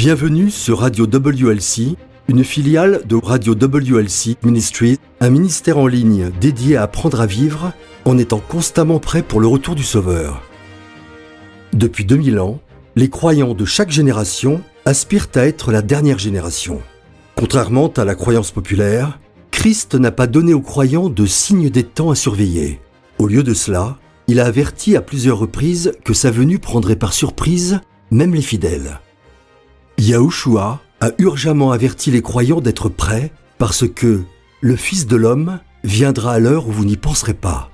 Bienvenue sur Radio WLC, une filiale de Radio WLC Ministries, un ministère en ligne dédié à apprendre à vivre en étant constamment prêt pour le retour du Sauveur. Depuis 2000 ans, les croyants de chaque génération aspirent à être la dernière génération. Contrairement à la croyance populaire, Christ n'a pas donné aux croyants de signe des temps à surveiller. Au lieu de cela, il a averti à plusieurs reprises que sa venue prendrait par surprise même les fidèles. Yahushua a urgemment averti les croyants d'être prêts parce que le Fils de l'homme viendra à l'heure où vous n'y penserez pas.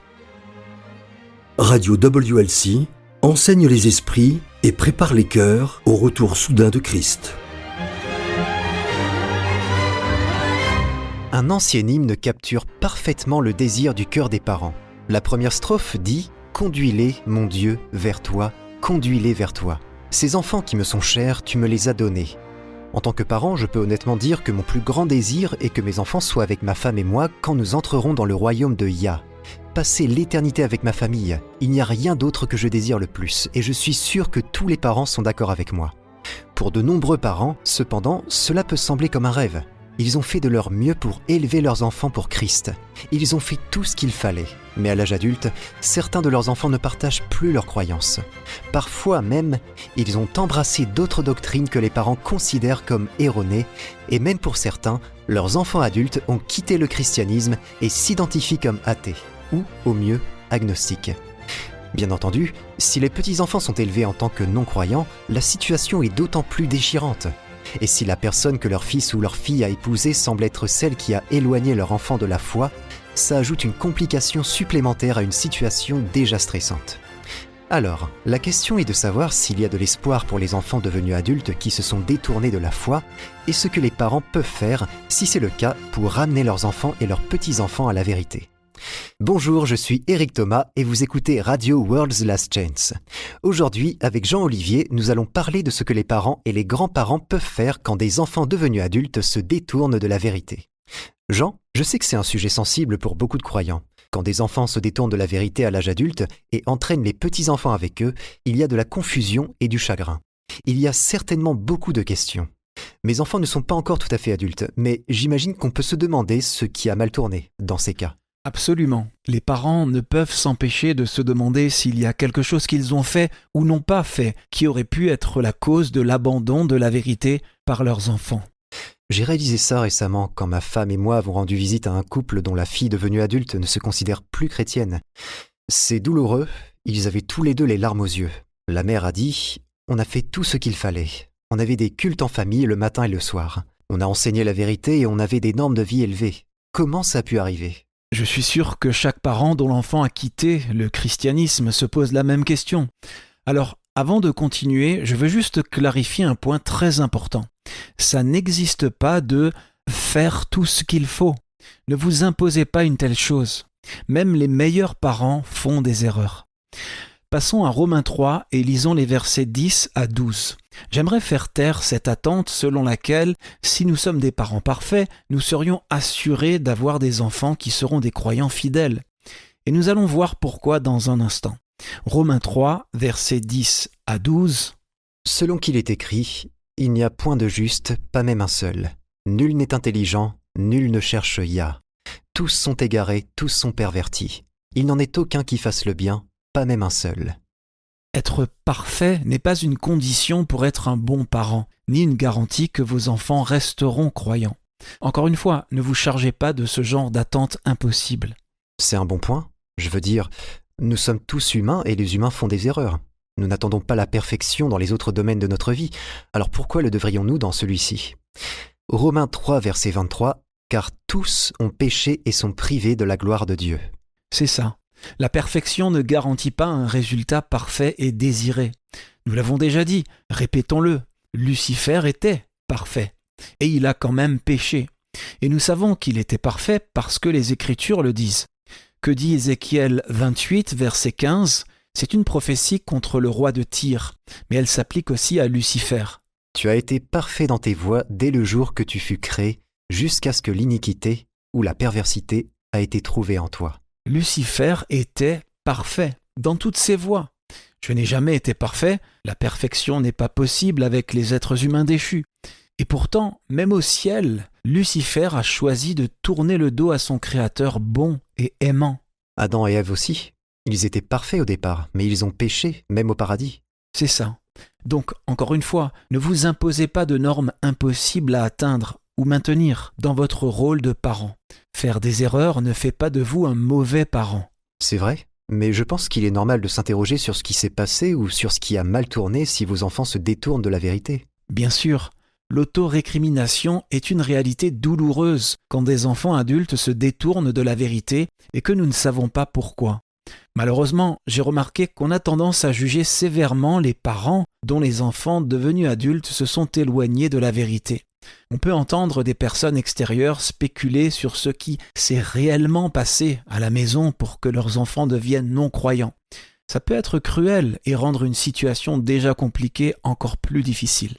Radio WLC enseigne les esprits et prépare les cœurs au retour soudain de Christ. Un ancien hymne capture parfaitement le désir du cœur des parents. La première strophe dit « Conduis-les, mon Dieu, vers toi, conduis-les vers toi. Ces enfants qui me sont chers, tu me les as donnés. » En tant que parent, je peux honnêtement dire que mon plus grand désir est que mes enfants soient avec ma femme et moi quand nous entrerons dans le royaume de Yah. Passer l'éternité avec ma famille, il n'y a rien d'autre que je désire le plus, et je suis sûr que tous les parents sont d'accord avec moi. Pour de nombreux parents, cependant, cela peut sembler comme un rêve. Ils ont fait de leur mieux pour élever leurs enfants pour Christ. Ils ont fait tout ce qu'il fallait. Mais à l'âge adulte, certains de leurs enfants ne partagent plus leurs croyances. Parfois même, ils ont embrassé d'autres doctrines que les parents considèrent comme erronées, et même pour certains, leurs enfants adultes ont quitté le christianisme et s'identifient comme athées, ou au mieux, agnostiques. Bien entendu, si les petits-enfants sont élevés en tant que non-croyants, la situation est d'autant plus déchirante. Et si la personne que leur fils ou leur fille a épousée semble être celle qui a éloigné leur enfant de la foi, ça ajoute une complication supplémentaire à une situation déjà stressante. Alors, la question est de savoir s'il y a de l'espoir pour les enfants devenus adultes qui se sont détournés de la foi et ce que les parents peuvent faire, si c'est le cas, pour ramener leurs enfants et leurs petits-enfants à la vérité. Bonjour, je suis Eric Thomas et vous écoutez Radio World's Last Chance. Aujourd'hui, avec Jean-Olivier, nous allons parler de ce que les parents et les grands-parents peuvent faire quand des enfants devenus adultes se détournent de la vérité. Jean, je sais que c'est un sujet sensible pour beaucoup de croyants. Quand des enfants se détournent de la vérité à l'âge adulte et entraînent les petits-enfants avec eux, il y a de la confusion et du chagrin. Il y a certainement beaucoup de questions. Mes enfants ne sont pas encore tout à fait adultes, mais j'imagine qu'on peut se demander ce qui a mal tourné dans ces cas. Absolument. Les parents ne peuvent s'empêcher de se demander s'il y a quelque chose qu'ils ont fait ou n'ont pas fait qui aurait pu être la cause de l'abandon de la vérité par leurs enfants. J'ai réalisé ça récemment quand ma femme et moi avons rendu visite à un couple dont la fille devenue adulte ne se considère plus chrétienne. C'est douloureux, ils avaient tous les deux les larmes aux yeux. La mère a dit « On a fait tout ce qu'il fallait. On avait des cultes en famille le matin et le soir. On a enseigné la vérité et on avait des normes de vie élevées. Comment ça a pu arriver ?» Je suis sûr que chaque parent dont l'enfant a quitté le christianisme se pose la même question. Alors, avant de continuer, je veux juste clarifier un point très important. Ça n'existe pas de « faire tout ce qu'il faut ». Ne vous imposez pas une telle chose. Même les meilleurs parents font des erreurs. Passons à Romains 3 et lisons les versets 10 à 12. J'aimerais faire taire cette attente selon laquelle, si nous sommes des parents parfaits, nous serions assurés d'avoir des enfants qui seront des croyants fidèles. Et nous allons voir pourquoi dans un instant. Romains 3, versets 10 à 12. « Selon qu'il est écrit, il n'y a point de juste, pas même un seul. Nul n'est intelligent, nul ne cherche Yah. Tous sont égarés, tous sont pervertis. Il n'en est aucun qui fasse le bien, pas même un seul. » Être parfait n'est pas une condition pour être un bon parent, ni une garantie que vos enfants resteront croyants. Encore une fois, ne vous chargez pas de ce genre d'attente impossible. C'est un bon point. Je veux dire, nous sommes tous humains et les humains font des erreurs. Nous n'attendons pas la perfection dans les autres domaines de notre vie, alors pourquoi le devrions-nous dans celui-ci ? Romains 3, verset 23, « Car tous ont péché et sont privés de la gloire de Dieu. » C'est ça. La perfection ne garantit pas un résultat parfait et désiré. Nous l'avons déjà dit, répétons-le, Lucifer était parfait, et il a quand même péché. Et nous savons qu'il était parfait parce que les Écritures le disent. Que dit Ézéchiel 28, verset 15 ? C'est une prophétie contre le roi de Tyr, mais elle s'applique aussi à Lucifer. « Tu as été parfait dans tes voies dès le jour que tu fus créé, jusqu'à ce que l'iniquité ou la perversité a été trouvée en toi. » Lucifer était parfait dans toutes ses voies. Je n'ai jamais été parfait, la perfection n'est pas possible avec les êtres humains déchus. Et pourtant, même au ciel, Lucifer a choisi de tourner le dos à son Créateur bon et aimant. Adam et Ève aussi. Ils étaient parfaits au départ, mais ils ont péché, même au paradis. C'est ça. Donc, encore une fois, ne vous imposez pas de normes impossibles à atteindre ou maintenir dans votre rôle de parent. Faire des erreurs ne fait pas de vous un mauvais parent. C'est vrai, mais je pense qu'il est normal de s'interroger sur ce qui s'est passé ou sur ce qui a mal tourné si vos enfants se détournent de la vérité. Bien sûr, l'autorécrimination est une réalité douloureuse quand des enfants adultes se détournent de la vérité et que nous ne savons pas pourquoi. Malheureusement, j'ai remarqué qu'on a tendance à juger sévèrement les parents dont les enfants devenus adultes se sont éloignés de la vérité. On peut entendre des personnes extérieures spéculer sur ce qui s'est réellement passé à la maison pour que leurs enfants deviennent non-croyants. Ça peut être cruel et rendre une situation déjà compliquée encore plus difficile.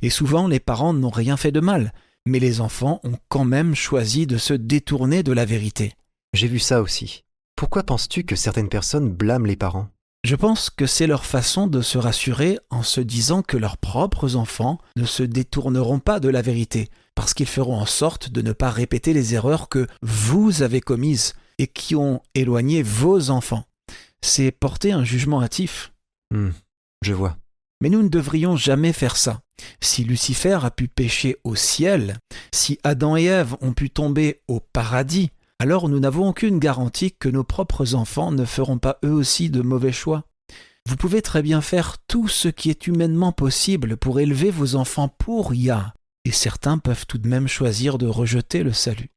Et souvent, les parents n'ont rien fait de mal, mais les enfants ont quand même choisi de se détourner de la vérité. J'ai vu ça aussi. Pourquoi penses-tu que certaines personnes blâment les parents ? Je pense que c'est leur façon de se rassurer en se disant que leurs propres enfants ne se détourneront pas de la vérité, parce qu'ils feront en sorte de ne pas répéter les erreurs que vous avez commises et qui ont éloigné vos enfants. C'est porter un jugement hâtif. Je vois. Mais nous ne devrions jamais faire ça. Si Lucifer a pu pécher au ciel, si Adam et Ève ont pu tomber au paradis, alors nous n'avons aucune garantie que nos propres enfants ne feront pas eux aussi de mauvais choix. Vous pouvez très bien faire tout ce qui est humainement possible pour élever vos enfants pour Yah, et certains peuvent tout de même choisir de rejeter le salut.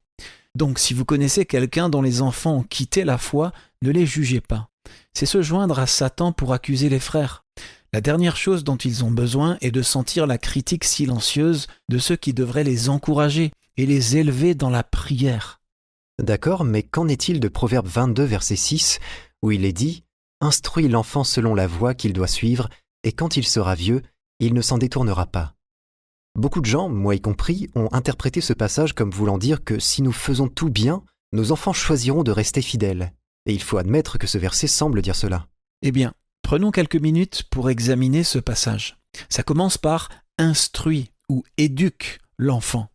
Donc si vous connaissez quelqu'un dont les enfants ont quitté la foi, ne les jugez pas. C'est se joindre à Satan pour accuser les frères. La dernière chose dont ils ont besoin est de sentir la critique silencieuse de ceux qui devraient les encourager et les élever dans la prière. D'accord, mais qu'en est-il de Proverbe 22, verset 6, où il est dit « Instruis l'enfant selon la voie qu'il doit suivre, et quand il sera vieux, il ne s'en détournera pas. » Beaucoup de gens, moi y compris, ont interprété ce passage comme voulant dire que si nous faisons tout bien, nos enfants choisiront de rester fidèles. Et il faut admettre que ce verset semble dire cela. Eh bien, prenons quelques minutes pour examiner ce passage. Ça commence par « instruis » ou « éduque l'enfant ».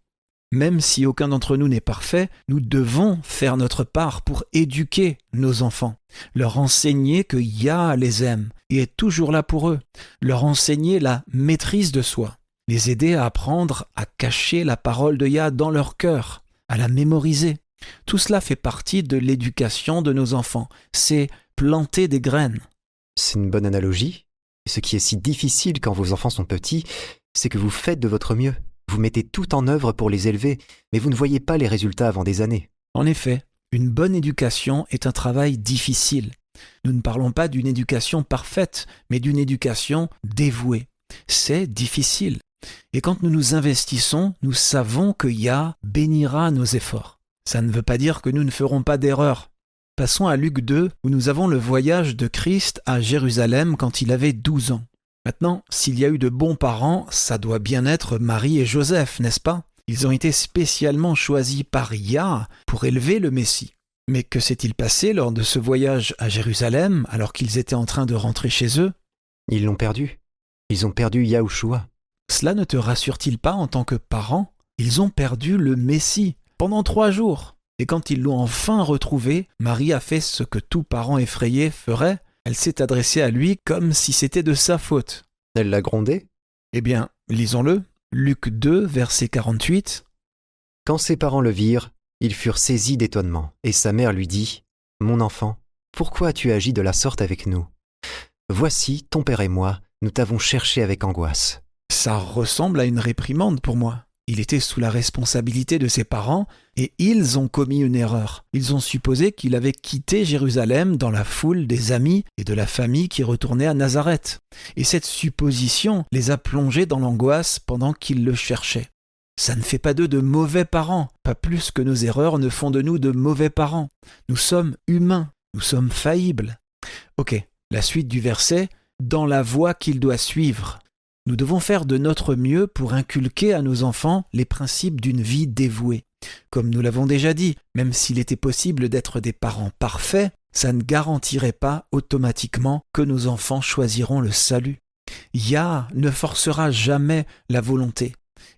Même si aucun d'entre nous n'est parfait, nous devons faire notre part pour éduquer nos enfants, leur enseigner que Yah les aime et est toujours là pour eux, leur enseigner la maîtrise de soi, les aider à apprendre à cacher la parole de Yah dans leur cœur, à la mémoriser. Tout cela fait partie de l'éducation de nos enfants, c'est planter des graines. C'est une bonne analogie. Ce qui est si difficile quand vos enfants sont petits, c'est que vous faites de votre mieux. Vous mettez tout en œuvre pour les élever, mais vous ne voyez pas les résultats avant des années. En effet, une bonne éducation est un travail difficile. Nous ne parlons pas d'une éducation parfaite, mais d'une éducation dévouée. C'est difficile. Et quand nous nous investissons, nous savons que Yah bénira nos efforts. Ça ne veut pas dire que nous ne ferons pas d'erreurs. Passons à Luc 2, où nous avons le voyage de Christ à Jérusalem quand il avait 12 ans. Maintenant, s'il y a eu de bons parents, ça doit bien être Marie et Joseph, n'est-ce pas ? Ils ont été spécialement choisis par Yah pour élever le Messie. Mais que s'est-il passé lors de ce voyage à Jérusalem, alors qu'ils étaient en train de rentrer chez eux ? Ils l'ont perdu. Ils ont perdu Yahushua. Cela ne te rassure-t-il pas en tant que parent ? Ils ont perdu le Messie pendant 3 jours. Et quand ils l'ont enfin retrouvé, Marie a fait ce que tout parent effrayé ferait. Elle s'est adressée à lui comme si c'était de sa faute. Elle l'a grondé ? Eh bien, lisons-le. Luc 2, verset 48. « Quand ses parents le virent, ils furent saisis d'étonnement, et sa mère lui dit « Mon enfant, pourquoi as-tu agi de la sorte avec nous ? Voici, ton père et moi, nous t'avons cherché avec angoisse. » Ça ressemble à une réprimande pour moi. Il était sous la responsabilité de ses parents et ils ont commis une erreur. Ils ont supposé qu'il avait quitté Jérusalem dans la foule des amis et de la famille qui retournaient à Nazareth. Et cette supposition les a plongés dans l'angoisse pendant qu'ils le cherchaient. Ça ne fait pas d'eux de mauvais parents, pas plus que nos erreurs ne font de nous de mauvais parents. Nous sommes humains, nous sommes faillibles. Ok, la suite du verset, dans la voie qu'il doit suivre. Nous devons faire de notre mieux pour inculquer à nos enfants les principes d'une vie dévouée. Comme nous l'avons déjà dit, même s'il était possible d'être des parents parfaits, ça ne garantirait pas automatiquement que nos enfants choisiront le salut. Yah ne forcera jamais la volonté.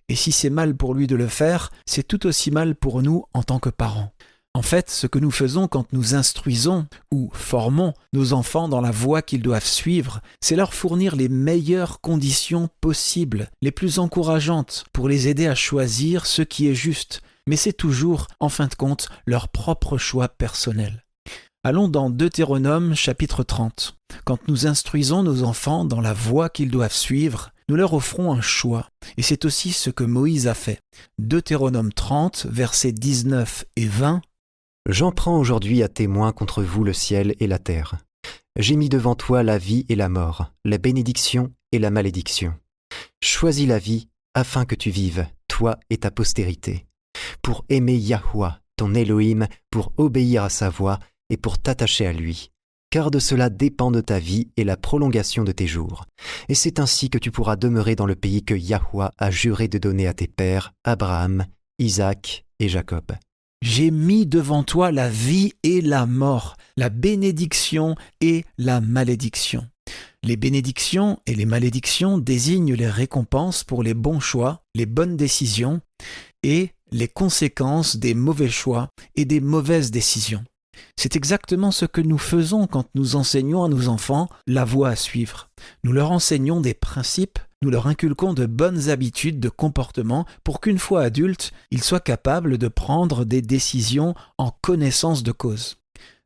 Et si c'est mal pour lui de le faire, c'est tout aussi mal pour nous en tant que parents. En fait, ce que nous faisons quand nous instruisons ou formons nos enfants dans la voie qu'ils doivent suivre, c'est leur fournir les meilleures conditions possibles, les plus encourageantes, pour les aider à choisir ce qui est juste. Mais c'est toujours, en fin de compte, leur propre choix personnel. Allons dans Deutéronome chapitre 30. Quand nous instruisons nos enfants dans la voie qu'ils doivent suivre, nous leur offrons un choix. Et c'est aussi ce que Moïse a fait. Deutéronome 30, versets 19 et 20. J'en prends aujourd'hui à témoin contre vous le ciel et la terre. J'ai mis devant toi la vie et la mort, la bénédiction et la malédiction. Choisis la vie afin que tu vives, toi et ta postérité, pour aimer Yahweh, ton Elohim, pour obéir à sa voix et pour t'attacher à lui. Car de cela dépendent ta vie et la prolongation de tes jours. Et c'est ainsi que tu pourras demeurer dans le pays que Yahweh a juré de donner à tes pères, Abraham, Isaac et Jacob. J'ai mis devant toi la vie et la mort, la bénédiction et la malédiction. Les bénédictions et les malédictions désignent les récompenses pour les bons choix, les bonnes décisions et les conséquences des mauvais choix et des mauvaises décisions. C'est exactement ce que nous faisons quand nous enseignons à nos enfants la voie à suivre. Nous leur enseignons des principes, nous leur inculquons de bonnes habitudes de comportement pour qu'une fois adultes, ils soient capables de prendre des décisions en connaissance de cause.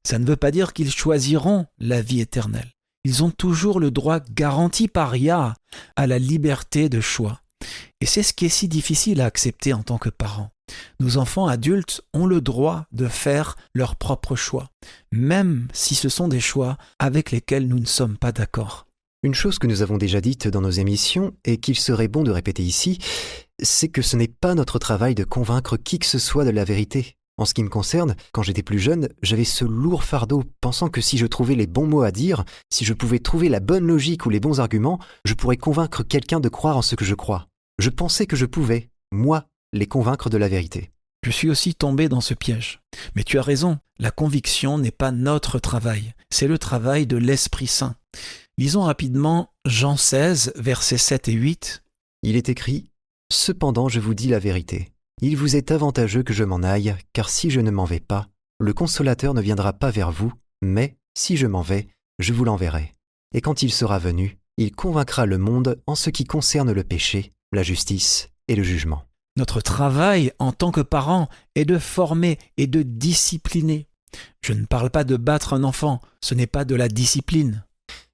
Ça ne veut pas dire qu'ils choisiront la vie éternelle. Ils ont toujours le droit garanti par Yah à la liberté de choix. Et c'est ce qui est si difficile à accepter en tant que parents. Nos enfants adultes ont le droit de faire leurs propres choix, même si ce sont des choix avec lesquels nous ne sommes pas d'accord. Une chose que nous avons déjà dite dans nos émissions et qu'il serait bon de répéter ici, c'est que ce n'est pas notre travail de convaincre qui que ce soit de la vérité. En ce qui me concerne, quand j'étais plus jeune, j'avais ce lourd fardeau, pensant que si je trouvais les bons mots à dire, si je pouvais trouver la bonne logique ou les bons arguments, je pourrais convaincre quelqu'un de croire en ce que je crois. Je pensais que je pouvais, moi, les convaincre de la vérité. Je suis aussi tombé dans ce piège. Mais tu as raison, la conviction n'est pas notre travail, c'est le travail de l'Esprit Saint. Lisons rapidement Jean 16, versets 7 et 8. Il est écrit « Cependant je vous dis la vérité. Il vous est avantageux que je m'en aille, car si je ne m'en vais pas, le Consolateur ne viendra pas vers vous, mais si je m'en vais, je vous l'enverrai. Et quand il sera venu, il convaincra le monde en ce qui concerne le péché, la justice et le jugement. » Notre travail en tant que parents est de former et de discipliner. Je ne parle pas de battre un enfant, ce n'est pas de la discipline.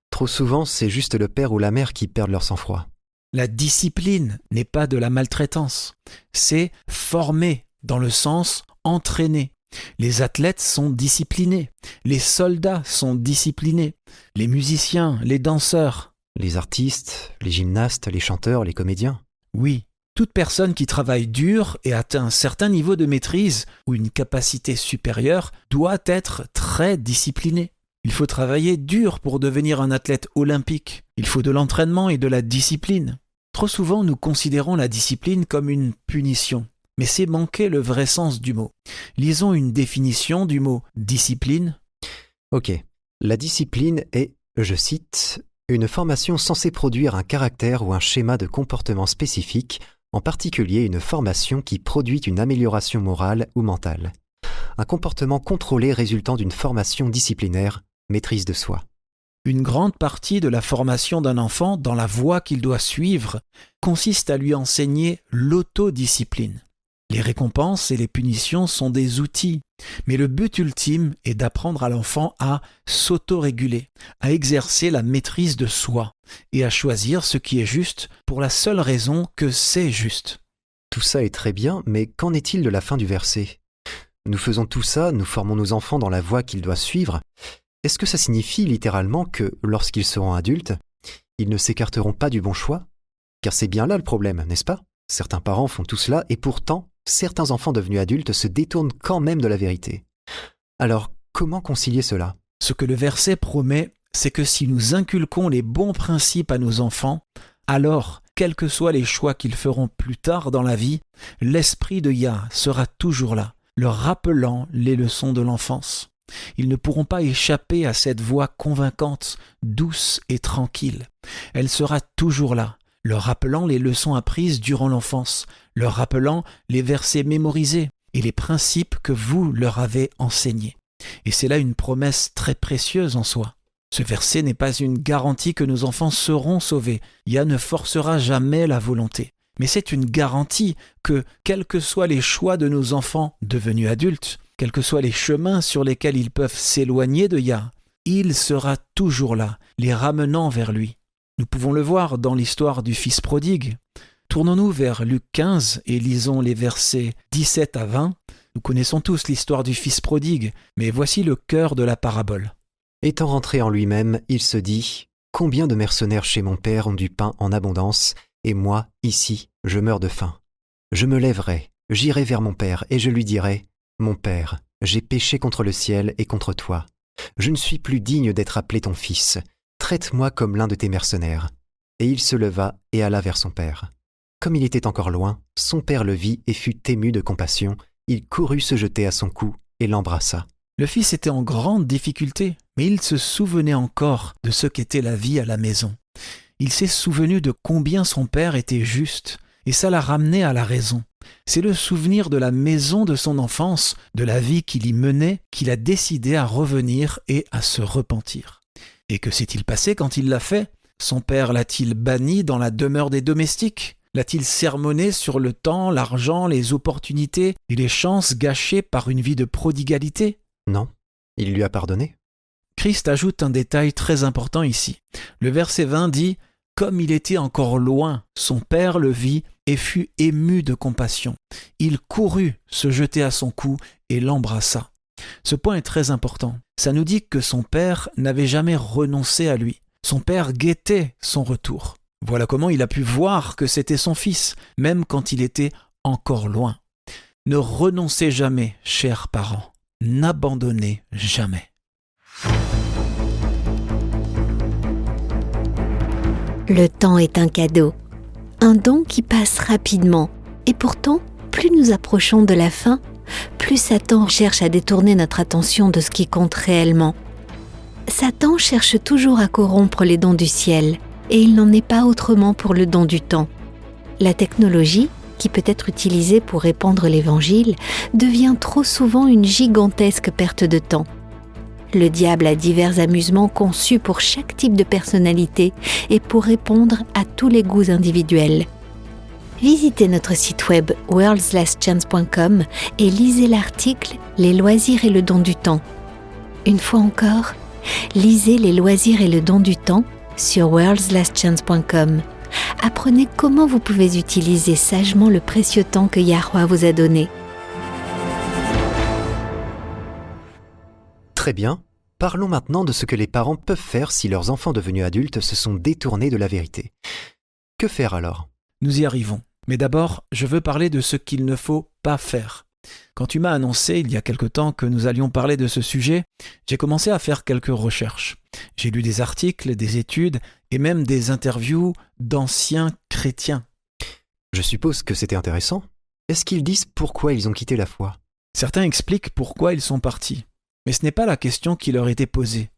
Trop souvent, c'est juste le père ou la mère qui perdent leur sang-froid. La discipline n'est pas de la maltraitance, c'est former dans le sens entraîner. Les athlètes sont disciplinés, les soldats sont disciplinés, les musiciens, les danseurs. Les artistes, les gymnastes, les chanteurs, les comédiens. Oui, toute personne qui travaille dur et atteint un certain niveau de maîtrise ou une capacité supérieure doit être très disciplinée. Il faut travailler dur pour devenir un athlète olympique. Il faut de l'entraînement et de la discipline. Trop souvent, nous considérons la discipline comme une punition. Mais c'est manquer le vrai sens du mot. Lisons une définition du mot « discipline ». Ok. La discipline est, je cite, « une formation censée produire un caractère ou un schéma de comportement spécifique, en particulier une formation qui produit une amélioration morale ou mentale. Un comportement contrôlé résultant d'une formation disciplinaire, maîtrise de soi. » Une grande partie de la formation d'un enfant dans la voie qu'il doit suivre consiste à lui enseigner l'autodiscipline. Les récompenses et les punitions sont des outils, mais le but ultime est d'apprendre à l'enfant à s'autoréguler, à exercer la maîtrise de soi et à choisir ce qui est juste pour la seule raison que c'est juste. Tout ça est très bien, mais qu'en est-il de la fin du verset ? Nous faisons tout ça, nous formons nos enfants dans la voie qu'ils doivent suivre. Est-ce que ça signifie littéralement que, lorsqu'ils seront adultes, ils ne s'écarteront pas du bon choix ? Car c'est bien là le problème, n'est-ce pas ? Certains parents font tout cela et pourtant, certains enfants devenus adultes se détournent quand même de la vérité. Alors, comment concilier cela ? Ce que le verset promet, c'est que si nous inculquons les bons principes à nos enfants, alors, quels que soient les choix qu'ils feront plus tard dans la vie, l'esprit de Yah sera toujours là, leur rappelant les leçons de l'enfance. Ils ne pourront pas échapper à cette voix convaincante, douce et tranquille. Elle sera toujours là, leur rappelant les leçons apprises durant l'enfance, leur rappelant les versets mémorisés et les principes que vous leur avez enseignés. Et c'est là une promesse très précieuse en soi. Ce verset n'est pas une garantie que nos enfants seront sauvés. Yah ne forcera jamais la volonté. Mais c'est une garantie que, quels que soient les choix de nos enfants devenus adultes, quels que soient les chemins sur lesquels ils peuvent s'éloigner de Yah, il sera toujours là, les ramenant vers lui. Nous pouvons le voir dans l'histoire du fils prodigue. Tournons-nous vers Luc 15 et lisons les versets 17 à 20. Nous connaissons tous l'histoire du fils prodigue, mais voici le cœur de la parabole. Étant rentré en lui-même, il se dit « Combien de mercenaires chez mon père ont du pain en abondance, et moi, ici, je meurs de faim. Je me lèverai, j'irai vers mon père, et je lui dirai « Mon père, j'ai péché contre le ciel et contre toi. Je ne suis plus digne d'être appelé ton fils. Traite-moi comme l'un de tes mercenaires. » Et il se leva et alla vers son père. Comme il était encore loin, son père le vit et fut ému de compassion. Il courut se jeter à son cou et l'embrassa. Le fils était en grande difficulté, mais il se souvenait encore de ce qu'était la vie à la maison. Il s'est souvenu de combien son père était juste, et ça l'a ramené à la raison. C'est le souvenir de la maison de son enfance, de la vie qu'il y menait, qu'il a décidé à revenir et à se repentir. Et que s'est-il passé quand il l'a fait ? Son père l'a-t-il banni dans la demeure des domestiques ? L'a-t-il sermonné sur le temps, l'argent, les opportunités et les chances gâchées par une vie de prodigalité ? Non, il lui a pardonné. Christ ajoute un détail très important ici. Le verset 20 dit « Comme il était encore loin, son père le vit et fut ému de compassion. Il courut se jeter à son cou et l'embrassa. » Ce point est très important. Ça nous dit que son père n'avait jamais renoncé à lui. Son père guettait son retour. Voilà comment il a pu voir que c'était son fils, même quand il était encore loin. Ne renoncez jamais, chers parents. N'abandonnez jamais. Le temps est un cadeau, un don qui passe rapidement. Et pourtant, plus nous approchons de la fin, plus Satan cherche à détourner notre attention de ce qui compte réellement. Satan cherche toujours à corrompre les dons du ciel, et il n'en est pas autrement pour le don du temps. La technologie, qui peut être utilisée pour répandre l'évangile, devient trop souvent une gigantesque perte de temps. Le diable a divers amusements conçus pour chaque type de personnalité et pour répondre à tous les goûts individuels. Visitez notre site web worldslastchance.com et lisez l'article « Les loisirs et le don du temps ». Une fois encore, lisez les loisirs et le don du temps sur worldslastchance.com. Apprenez comment vous pouvez utiliser sagement le précieux temps que Yahweh vous a donné. Très bien, parlons maintenant de ce que les parents peuvent faire si leurs enfants devenus adultes se sont détournés de la vérité. Que faire alors ? Nous y arrivons. Mais d'abord, je veux parler de ce qu'il ne faut pas faire. Quand tu m'as annoncé il y a quelque temps que nous allions parler de ce sujet, j'ai commencé à faire quelques recherches. J'ai lu des articles, des études et même des interviews d'anciens chrétiens. Je suppose que c'était intéressant. Est-ce qu'ils disent pourquoi ils ont quitté la foi ? Certains expliquent pourquoi ils sont partis. Mais ce n'est pas la question qui leur était posée.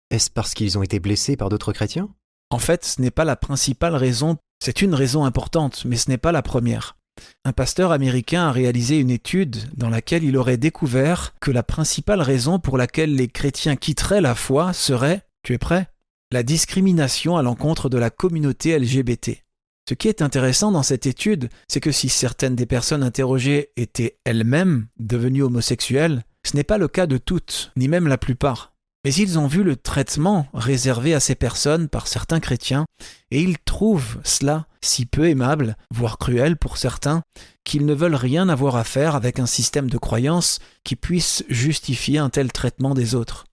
Est-ce parce qu'ils ont été blessés par d'autres chrétiens ? En fait, ce n'est pas la principale raison. C'est une raison importante, mais ce n'est pas la première. Un pasteur américain a réalisé une étude dans laquelle il aurait découvert que la principale raison pour laquelle les chrétiens quitteraient la foi serait, tu es prêt ? La discrimination à l'encontre de la communauté LGBT. Ce qui est intéressant dans cette étude, c'est que si certaines des personnes interrogées étaient elles-mêmes devenues homosexuelles, ce n'est pas le cas de toutes, ni même la plupart. Mais ils ont vu le traitement réservé à ces personnes par certains chrétiens, et ils trouvent cela si peu aimable, voire cruel pour certains, qu'ils ne veulent rien avoir à faire avec un système de croyance qui puisse justifier un tel traitement des autres.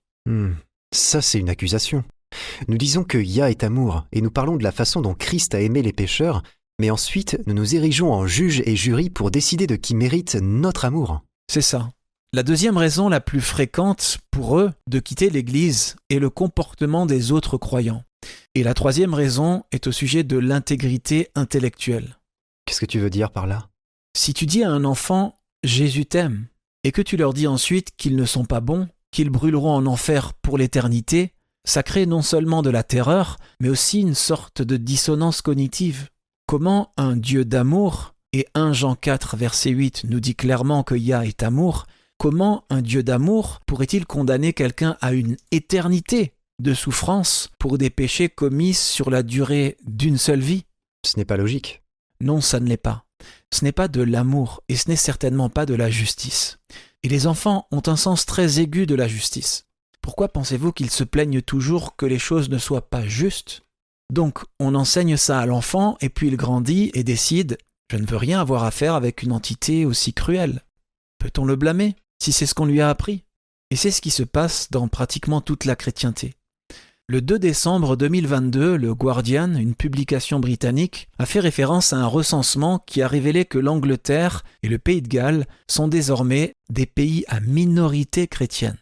Ça c'est une accusation. Nous disons que Yah est amour, et nous parlons de la façon dont Christ a aimé les pécheurs, mais ensuite nous nous érigeons en juges et jurys pour décider de qui mérite notre amour. C'est ça. La deuxième raison la plus fréquente pour eux de quitter l'Église est le comportement des autres croyants. Et la troisième raison est au sujet de l'intégrité intellectuelle. Qu'est-ce que tu veux dire par là ? Si tu dis à un enfant « Jésus t'aime » et que tu leur dis ensuite qu'ils ne sont pas bons, qu'ils brûleront en enfer pour l'éternité, ça crée non seulement de la terreur, mais aussi une sorte de dissonance cognitive. Comment un Dieu d'amour, et 1 Jean 4 verset 8 nous dit clairement que Yah est amour, comment un Dieu d'amour pourrait-il condamner quelqu'un à une éternité de souffrance pour des péchés commis sur la durée d'une seule vie? Ce n'est pas logique. Non, ça ne l'est pas. Ce n'est pas de l'amour et ce n'est certainement pas de la justice. Et les enfants ont un sens très aigu de la justice. Pourquoi pensez-vous qu'ils se plaignent toujours que les choses ne soient pas justes? Donc, on enseigne ça à l'enfant et puis il grandit et décide « Je ne veux rien avoir à faire avec une entité aussi cruelle ». Peut-on le blâmer si c'est ce qu'on lui a appris? Et c'est ce qui se passe dans pratiquement toute la chrétienté. Le 2 décembre 2022, le Guardian, une publication britannique, a fait référence à un recensement qui a révélé que l'Angleterre et le Pays de Galles sont désormais des pays à minorité chrétienne.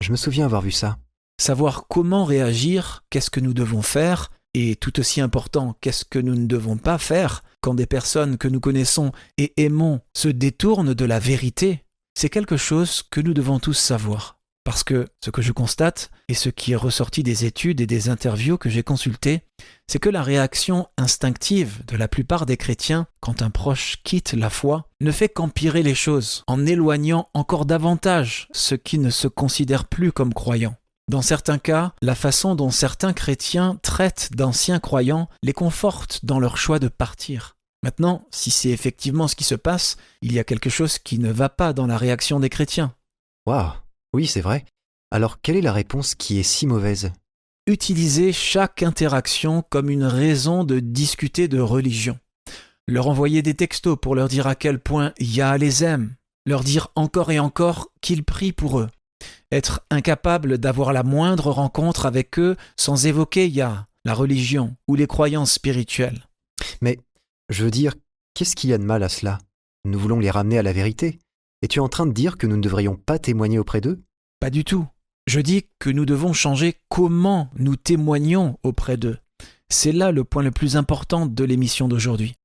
Je me souviens avoir vu ça. Savoir comment réagir, qu'est-ce que nous devons faire, et tout aussi important, qu'est-ce que nous ne devons pas faire quand des personnes que nous connaissons et aimons se détournent de la vérité, c'est quelque chose que nous devons tous savoir. Parce que ce que je constate, et ce qui est ressorti des études et des interviews que j'ai consultées, c'est que la réaction instinctive de la plupart des chrétiens quand un proche quitte la foi ne fait qu'empirer les choses, en éloignant encore davantage ceux qui ne se considèrent plus comme croyants. Dans certains cas, la façon dont certains chrétiens traitent d'anciens croyants les conforte dans leur choix de partir. Maintenant, si c'est effectivement ce qui se passe, il y a quelque chose qui ne va pas dans la réaction des chrétiens. Waouh, oui, c'est vrai. Alors, quelle est la réponse qui est si mauvaise? Utiliser chaque interaction comme une raison de discuter de religion. Leur envoyer des textos pour leur dire à quel point Yah les aime. Leur dire encore et encore qu'ils prient pour eux. Être incapable d'avoir la moindre rencontre avec eux sans évoquer Yah, la religion ou les croyances spirituelles. Mais, je veux dire, qu'est-ce qu'il y a de mal à cela? Nous voulons les ramener à la vérité. Es-tu en train de dire que nous ne devrions pas témoigner auprès d'eux? Pas du tout. Je dis que nous devons changer comment nous témoignons auprès d'eux. C'est là le point le plus important de l'émission d'aujourd'hui.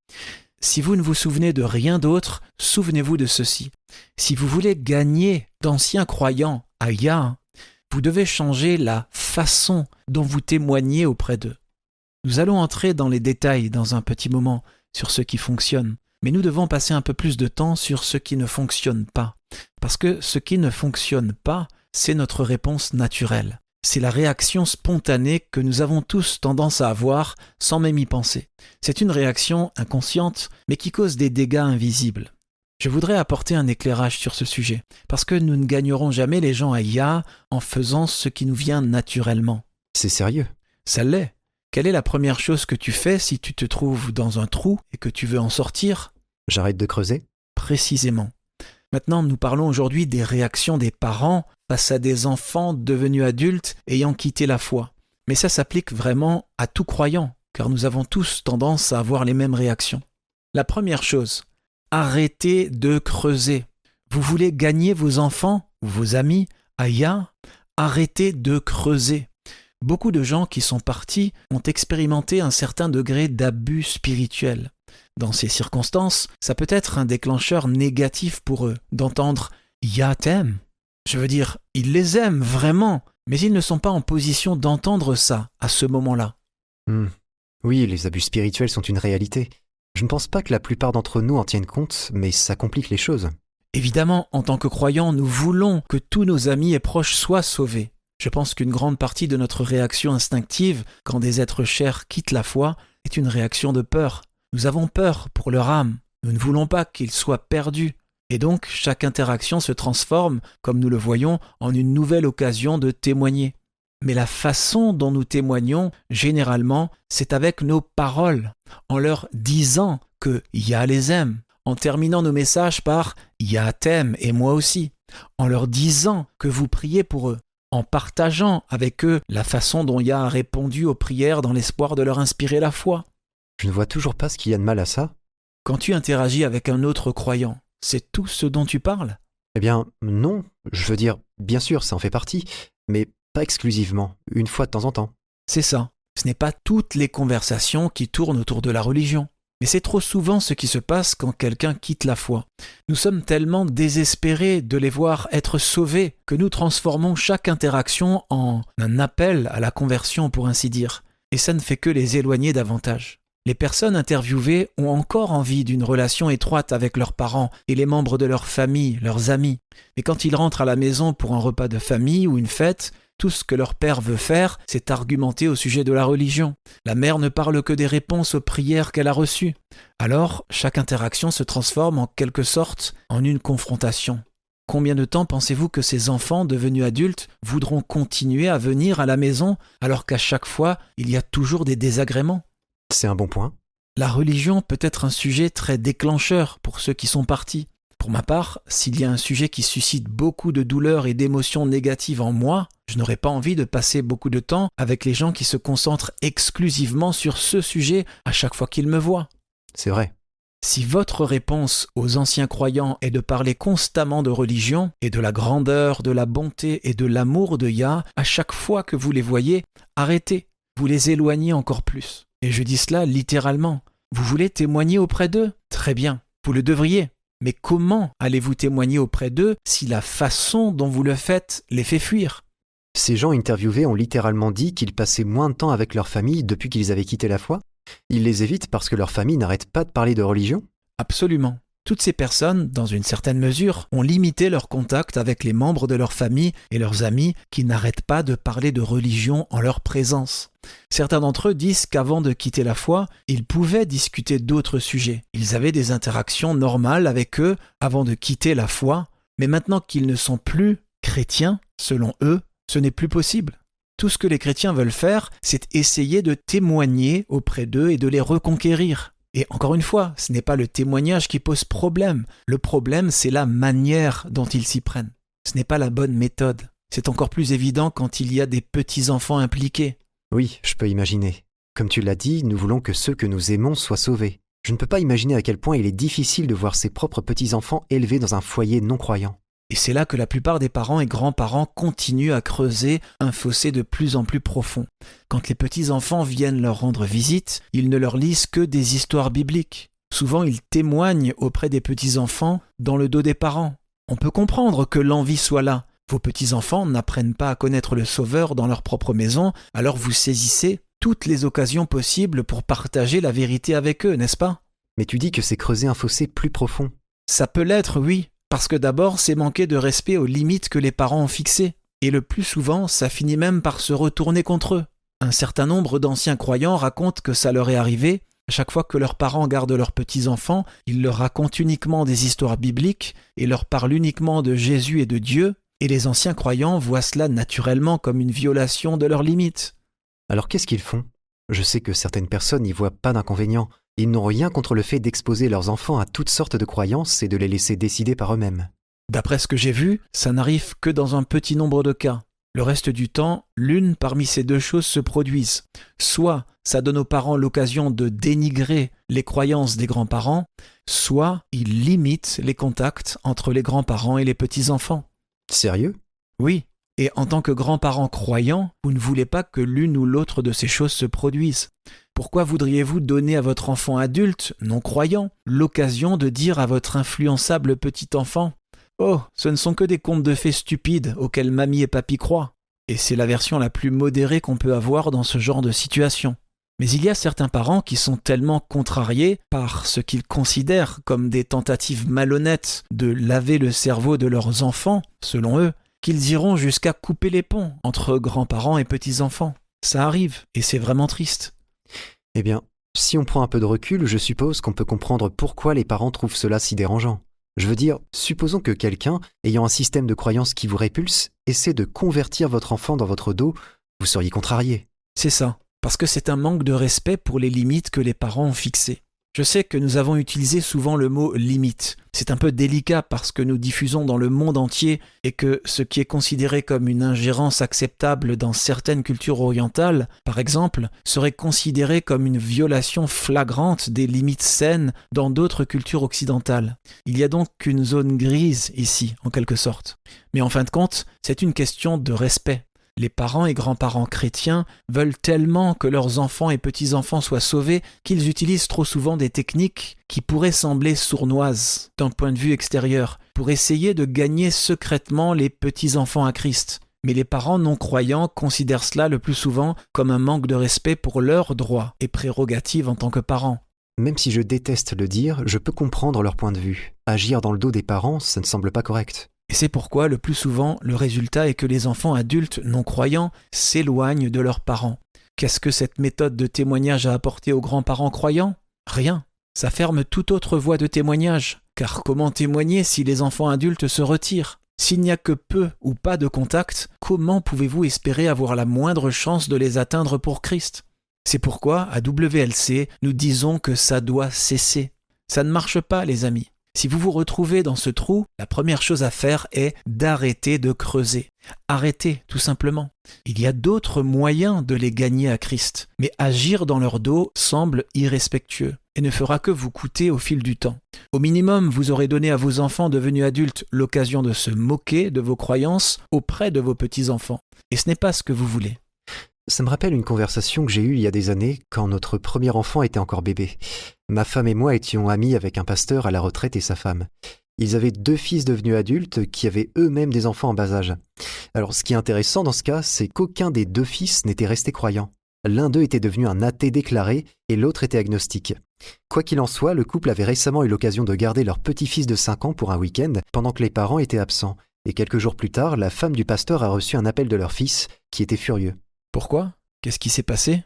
Si vous ne vous souvenez de rien d'autre, souvenez-vous de ceci. Si vous voulez gagner d'anciens croyants à Yah, vous devez changer la façon dont vous témoignez auprès d'eux. Nous allons entrer dans les détails dans un petit moment sur ce qui fonctionne, mais nous devons passer un peu plus de temps sur ce qui ne fonctionne pas. Parce que ce qui ne fonctionne pas, c'est notre réponse naturelle. C'est la réaction spontanée que nous avons tous tendance à avoir sans même y penser. C'est une réaction inconsciente, mais qui cause des dégâts invisibles. Je voudrais apporter un éclairage sur ce sujet, parce que nous ne gagnerons jamais les gens à Yah en faisant ce qui nous vient naturellement. C'est sérieux? Ça l'est. Quelle est la première chose que tu fais si tu te trouves dans un trou et que tu veux en sortir? J'arrête de creuser? Précisément. Maintenant, nous parlons aujourd'hui des réactions des parents face à des enfants devenus adultes ayant quitté la foi. Mais ça s'applique vraiment à tout croyant, car nous avons tous tendance à avoir les mêmes réactions. La première chose, arrêtez de creuser. Vous voulez gagner vos enfants ou vos amis à Yah? Arrêtez de creuser. Beaucoup de gens qui sont partis ont expérimenté un certain degré d'abus spirituel. Dans ces circonstances, ça peut être un déclencheur négatif pour eux d'entendre « Yah t'aime ». Je veux dire, ils les aiment vraiment, mais ils ne sont pas en position d'entendre ça à ce moment-là. Oui, les abus spirituels sont une réalité. Je ne pense pas que la plupart d'entre nous en tiennent compte, mais ça complique les choses. Évidemment, en tant que croyants, nous voulons que tous nos amis et proches soient sauvés. Je pense qu'une grande partie de notre réaction instinctive quand des êtres chers quittent la foi est une réaction de peur. Nous avons peur pour leur âme. Nous ne voulons pas qu'ils soient perdus. Et donc, chaque interaction se transforme, comme nous le voyons, en une nouvelle occasion de témoigner. Mais la façon dont nous témoignons, généralement, c'est avec nos paroles, en leur disant que Yah les aime, en terminant nos messages par « Yah t'aime et moi aussi », en leur disant que vous priez pour eux, en partageant avec eux la façon dont Yah a répondu aux prières dans l'espoir de leur inspirer la foi. Je ne vois toujours pas ce qu'il y a de mal à ça. Quand tu interagis avec un autre croyant, c'est tout ce dont tu parles? Eh bien, non. Je veux dire, bien sûr, ça en fait partie, mais pas exclusivement, une fois de temps en temps. C'est ça. Ce n'est pas toutes les conversations qui tournent autour de la religion. Mais c'est trop souvent ce qui se passe quand quelqu'un quitte la foi. Nous sommes tellement désespérés de les voir être sauvés que nous transformons chaque interaction en un appel à la conversion, pour ainsi dire. Et ça ne fait que les éloigner davantage. Les personnes interviewées ont encore envie d'une relation étroite avec leurs parents et les membres de leur famille, leurs amis. Mais quand ils rentrent à la maison pour un repas de famille ou une fête, tout ce que leur père veut faire, c'est argumenter au sujet de la religion. La mère ne parle que des réponses aux prières qu'elle a reçues. Alors, chaque interaction se transforme en quelque sorte en une confrontation. Combien de temps pensez-vous que ces enfants devenus adultes voudront continuer à venir à la maison alors qu'à chaque fois, il y a toujours des désagréments ? C'est un bon point. La religion peut être un sujet très déclencheur pour ceux qui sont partis. Pour ma part, s'il y a un sujet qui suscite beaucoup de douleurs et d'émotions négatives en moi, je n'aurais pas envie de passer beaucoup de temps avec les gens qui se concentrent exclusivement sur ce sujet à chaque fois qu'ils me voient. C'est vrai. Si votre réponse aux anciens croyants est de parler constamment de religion et de la grandeur, de la bonté et de l'amour de Yah, à chaque fois que vous les voyez, arrêtez, vous les éloignez encore plus. Et je dis cela littéralement. Vous voulez témoigner auprès d'eux ? Très bien, vous le devriez. Mais comment allez-vous témoigner auprès d'eux si la façon dont vous le faites les fait fuir ? Ces gens interviewés ont littéralement dit qu'ils passaient moins de temps avec leur famille depuis qu'ils avaient quitté la foi. Ils les évitent parce que leur famille n'arrête pas de parler de religion ? Absolument. Toutes ces personnes, dans une certaine mesure, ont limité leur contact avec les membres de leur famille et leurs amis qui n'arrêtent pas de parler de religion en leur présence. Certains d'entre eux disent qu'avant de quitter la foi, ils pouvaient discuter d'autres sujets. Ils avaient des interactions normales avec eux avant de quitter la foi, mais maintenant qu'ils ne sont plus chrétiens, selon eux, ce n'est plus possible. Tout ce que les chrétiens veulent faire, c'est essayer de témoigner auprès d'eux et de les reconquérir. Et encore une fois, ce n'est pas le témoignage qui pose problème. Le problème, c'est la manière dont ils s'y prennent. Ce n'est pas la bonne méthode. C'est encore plus évident quand il y a des petits-enfants impliqués. Oui, je peux imaginer. Comme tu l'as dit, nous voulons que ceux que nous aimons soient sauvés. Je ne peux pas imaginer à quel point il est difficile de voir ses propres petits-enfants élevés dans un foyer non-croyant. Et c'est là que la plupart des parents et grands-parents continuent à creuser un fossé de plus en plus profond. Quand les petits-enfants viennent leur rendre visite, ils ne leur lisent que des histoires bibliques. Souvent, ils témoignent auprès des petits-enfants dans le dos des parents. On peut comprendre que l'envie soit là. Vos petits-enfants n'apprennent pas à connaître le Sauveur dans leur propre maison, alors vous saisissez toutes les occasions possibles pour partager la vérité avec eux, n'est-ce pas ? Mais tu dis que c'est creuser un fossé plus profond. Ça peut l'être, oui. Parce que d'abord, c'est manquer de respect aux limites que les parents ont fixées. Et le plus souvent, ça finit même par se retourner contre eux. Un certain nombre d'anciens croyants racontent que ça leur est arrivé. À chaque fois que leurs parents gardent leurs petits-enfants, ils leur racontent uniquement des histoires bibliques et leur parlent uniquement de Jésus et de Dieu. Et les anciens croyants voient cela naturellement comme une violation de leurs limites. Alors qu'est-ce qu'ils font ? Je sais que certaines personnes n'y voient pas d'inconvénient. Ils n'ont rien contre le fait d'exposer leurs enfants à toutes sortes de croyances et de les laisser décider par eux-mêmes. D'après ce que j'ai vu, ça n'arrive que dans un petit nombre de cas. Le reste du temps, l'une parmi ces deux choses se produisent. Soit ça donne aux parents l'occasion de dénigrer les croyances des grands-parents, soit ils limitent les contacts entre les grands-parents et les petits-enfants. Sérieux ? Oui. Et en tant que grands-parents croyants, vous ne voulez pas que l'une ou l'autre de ces choses se produisent. Pourquoi voudriez-vous donner à votre enfant adulte, non-croyant, l'occasion de dire à votre influençable petit enfant « Oh, ce ne sont que des contes de fées stupides auxquels mamie et papy croient ». Et c'est la version la plus modérée qu'on peut avoir dans ce genre de situation. Mais il y a certains parents qui sont tellement contrariés par ce qu'ils considèrent comme des tentatives malhonnêtes de laver le cerveau de leurs enfants, selon eux, qu'ils iront jusqu'à couper les ponts entre grands-parents et petits-enfants. Ça arrive, et c'est vraiment triste. Eh bien, si on prend un peu de recul, je suppose qu'on peut comprendre pourquoi les parents trouvent cela si dérangeant. Je veux dire, supposons que quelqu'un, ayant un système de croyance qui vous répulse, essaie de convertir votre enfant dans votre dos, vous seriez contrarié. C'est ça, parce que c'est un manque de respect pour les limites que les parents ont fixées. Je sais que nous avons utilisé souvent le mot « limite ». C'est un peu délicat parce que nous diffusons dans le monde entier et que ce qui est considéré comme une ingérence acceptable dans certaines cultures orientales, par exemple, serait considéré comme une violation flagrante des limites saines dans d'autres cultures occidentales. Il y a donc une zone grise ici, en quelque sorte. Mais en fin de compte, c'est une question de respect. Les parents et grands-parents chrétiens veulent tellement que leurs enfants et petits-enfants soient sauvés qu'ils utilisent trop souvent des techniques qui pourraient sembler sournoises d'un point de vue extérieur pour essayer de gagner secrètement les petits-enfants à Christ. Mais les parents non-croyants considèrent cela le plus souvent comme un manque de respect pour leurs droits et prérogatives en tant que parents. Même si je déteste le dire, je peux comprendre leur point de vue. Agir dans le dos des parents, ça ne semble pas correct. Et c'est pourquoi, le plus souvent, le résultat est que les enfants adultes non-croyants s'éloignent de leurs parents. Qu'est-ce que cette méthode de témoignage a apporté aux grands-parents croyants ? Rien. Ça ferme toute autre voie de témoignage. Car comment témoigner si les enfants adultes se retirent ? S'il n'y a que peu ou pas de contact, comment pouvez-vous espérer avoir la moindre chance de les atteindre pour Christ ? C'est pourquoi, à WLC, nous disons que ça doit cesser. Ça ne marche pas, les amis. Si vous vous retrouvez dans ce trou, la première chose à faire est d'arrêter de creuser. Arrêtez, tout simplement. Il y a d'autres moyens de les gagner à Christ, mais agir dans leur dos semble irrespectueux et ne fera que vous coûter au fil du temps. Au minimum, vous aurez donné à vos enfants devenus adultes l'occasion de se moquer de vos croyances auprès de vos petits-enfants. Et ce n'est pas ce que vous voulez. Ça me rappelle une conversation que j'ai eue il y a des années, quand notre premier enfant était encore bébé. Ma femme et moi étions amis avec un pasteur à la retraite et sa femme. Ils avaient 2 fils devenus adultes qui avaient eux-mêmes des enfants en bas âge. Alors ce qui est intéressant dans ce cas, c'est qu'aucun des 2 fils n'était resté croyant. L'un d'eux était devenu un athée déclaré et l'autre était agnostique. Quoi qu'il en soit, le couple avait récemment eu l'occasion de garder leur petit-fils de 5 ans pour un week-end pendant que les parents étaient absents. Et quelques jours plus tard, la femme du pasteur a reçu un appel de leur fils qui était furieux. Pourquoi ? Qu'est-ce qui s'est passé ?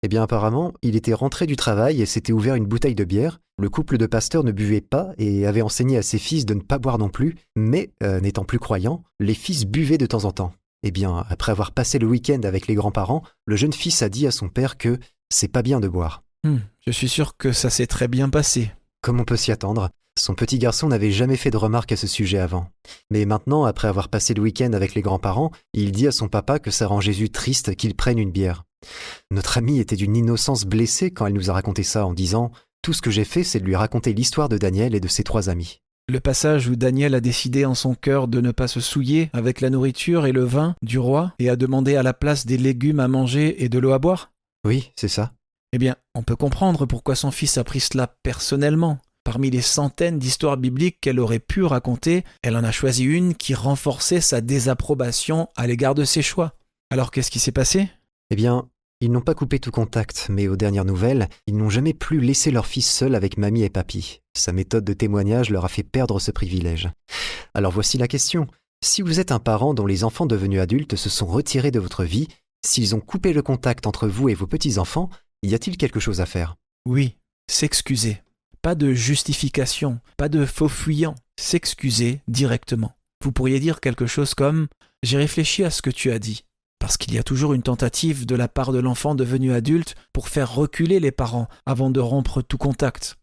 Eh bien apparemment, il était rentré du travail et s'était ouvert une bouteille de bière. Le couple de pasteurs ne buvait pas et avait enseigné à ses fils de ne pas boire non plus, mais, n'étant plus croyants, les fils buvaient de temps en temps. Eh bien, après avoir passé le week-end avec les grands-parents, le jeune fils a dit à son père que c'est pas bien de boire. Je suis sûr que ça s'est très bien passé. Comme on peut s'y attendre, son petit garçon n'avait jamais fait de remarques à ce sujet avant. Mais maintenant, après avoir passé le week-end avec les grands-parents, il dit à son papa que ça rend Jésus triste qu'il prenne une bière. Notre amie était d'une innocence blessée quand elle nous a raconté ça en disant « Tout ce que j'ai fait, c'est de lui raconter l'histoire de Daniel et de ses 3 amis. » Le passage où Daniel a décidé en son cœur de ne pas se souiller avec la nourriture et le vin du roi et a demandé à la place des légumes à manger et de l'eau à boire ? Oui, c'est ça. Eh bien, on peut comprendre pourquoi son fils a pris cela personnellement. Parmi les centaines d'histoires bibliques qu'elle aurait pu raconter, elle en a choisi une qui renforçait sa désapprobation à l'égard de ses choix. Alors qu'est-ce qui s'est passé ? Eh bien, ils n'ont pas coupé tout contact, mais aux dernières nouvelles, ils n'ont jamais plus laissé leur fils seul avec mamie et papy. Sa méthode de témoignage leur a fait perdre ce privilège. Alors voici la question. Si vous êtes un parent dont les enfants devenus adultes se sont retirés de votre vie, s'ils ont coupé le contact entre vous et vos petits-enfants, y a-t-il quelque chose à faire ? Oui, s'excuser. Pas de justification, pas de faux fuyant. S'excuser directement. Vous pourriez dire quelque chose comme « J'ai réfléchi à ce que tu as dit ». Parce qu'il y a toujours une tentative de la part de l'enfant devenu adulte pour faire reculer les parents avant de rompre tout contact.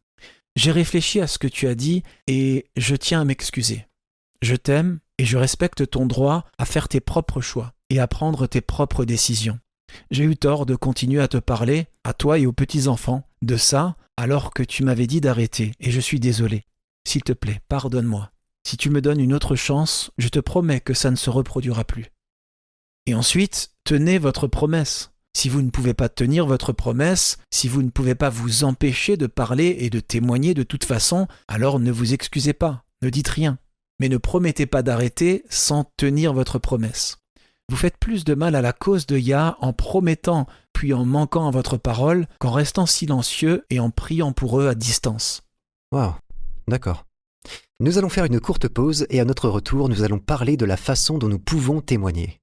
J'ai réfléchi à ce que tu as dit et je tiens à m'excuser. Je t'aime et je respecte ton droit à faire tes propres choix et à prendre tes propres décisions. J'ai eu tort de continuer à te parler, à toi et aux petits-enfants, de ça alors que tu m'avais dit d'arrêter et je suis désolé. S'il te plaît, pardonne-moi. Si tu me donnes une autre chance, je te promets que ça ne se reproduira plus. Et ensuite, tenez votre promesse. Si vous ne pouvez pas tenir votre promesse, si vous ne pouvez pas vous empêcher de parler et de témoigner de toute façon, alors ne vous excusez pas, ne dites rien. Mais ne promettez pas d'arrêter sans tenir votre promesse. Vous faites plus de mal à la cause de Yah en promettant puis en manquant à votre parole qu'en restant silencieux et en priant pour eux à distance. Waouh, d'accord. Nous allons faire une courte pause et à notre retour, nous allons parler de la façon dont nous pouvons témoigner.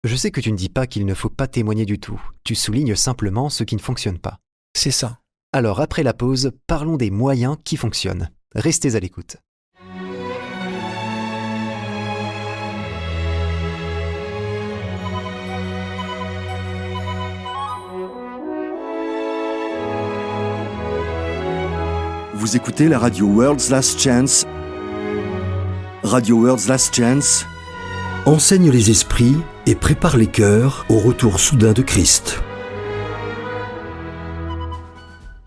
Je sais que tu ne dis pas qu'il ne faut pas témoigner du tout. Tu soulignes simplement ce qui ne fonctionne pas. C'est ça. Alors après la pause, parlons des moyens qui fonctionnent. Restez à l'écoute. Vous écoutez la radio World's Last Chance. Radio World's Last Chance enseigne les esprits et prépare les cœurs au retour soudain de Christ.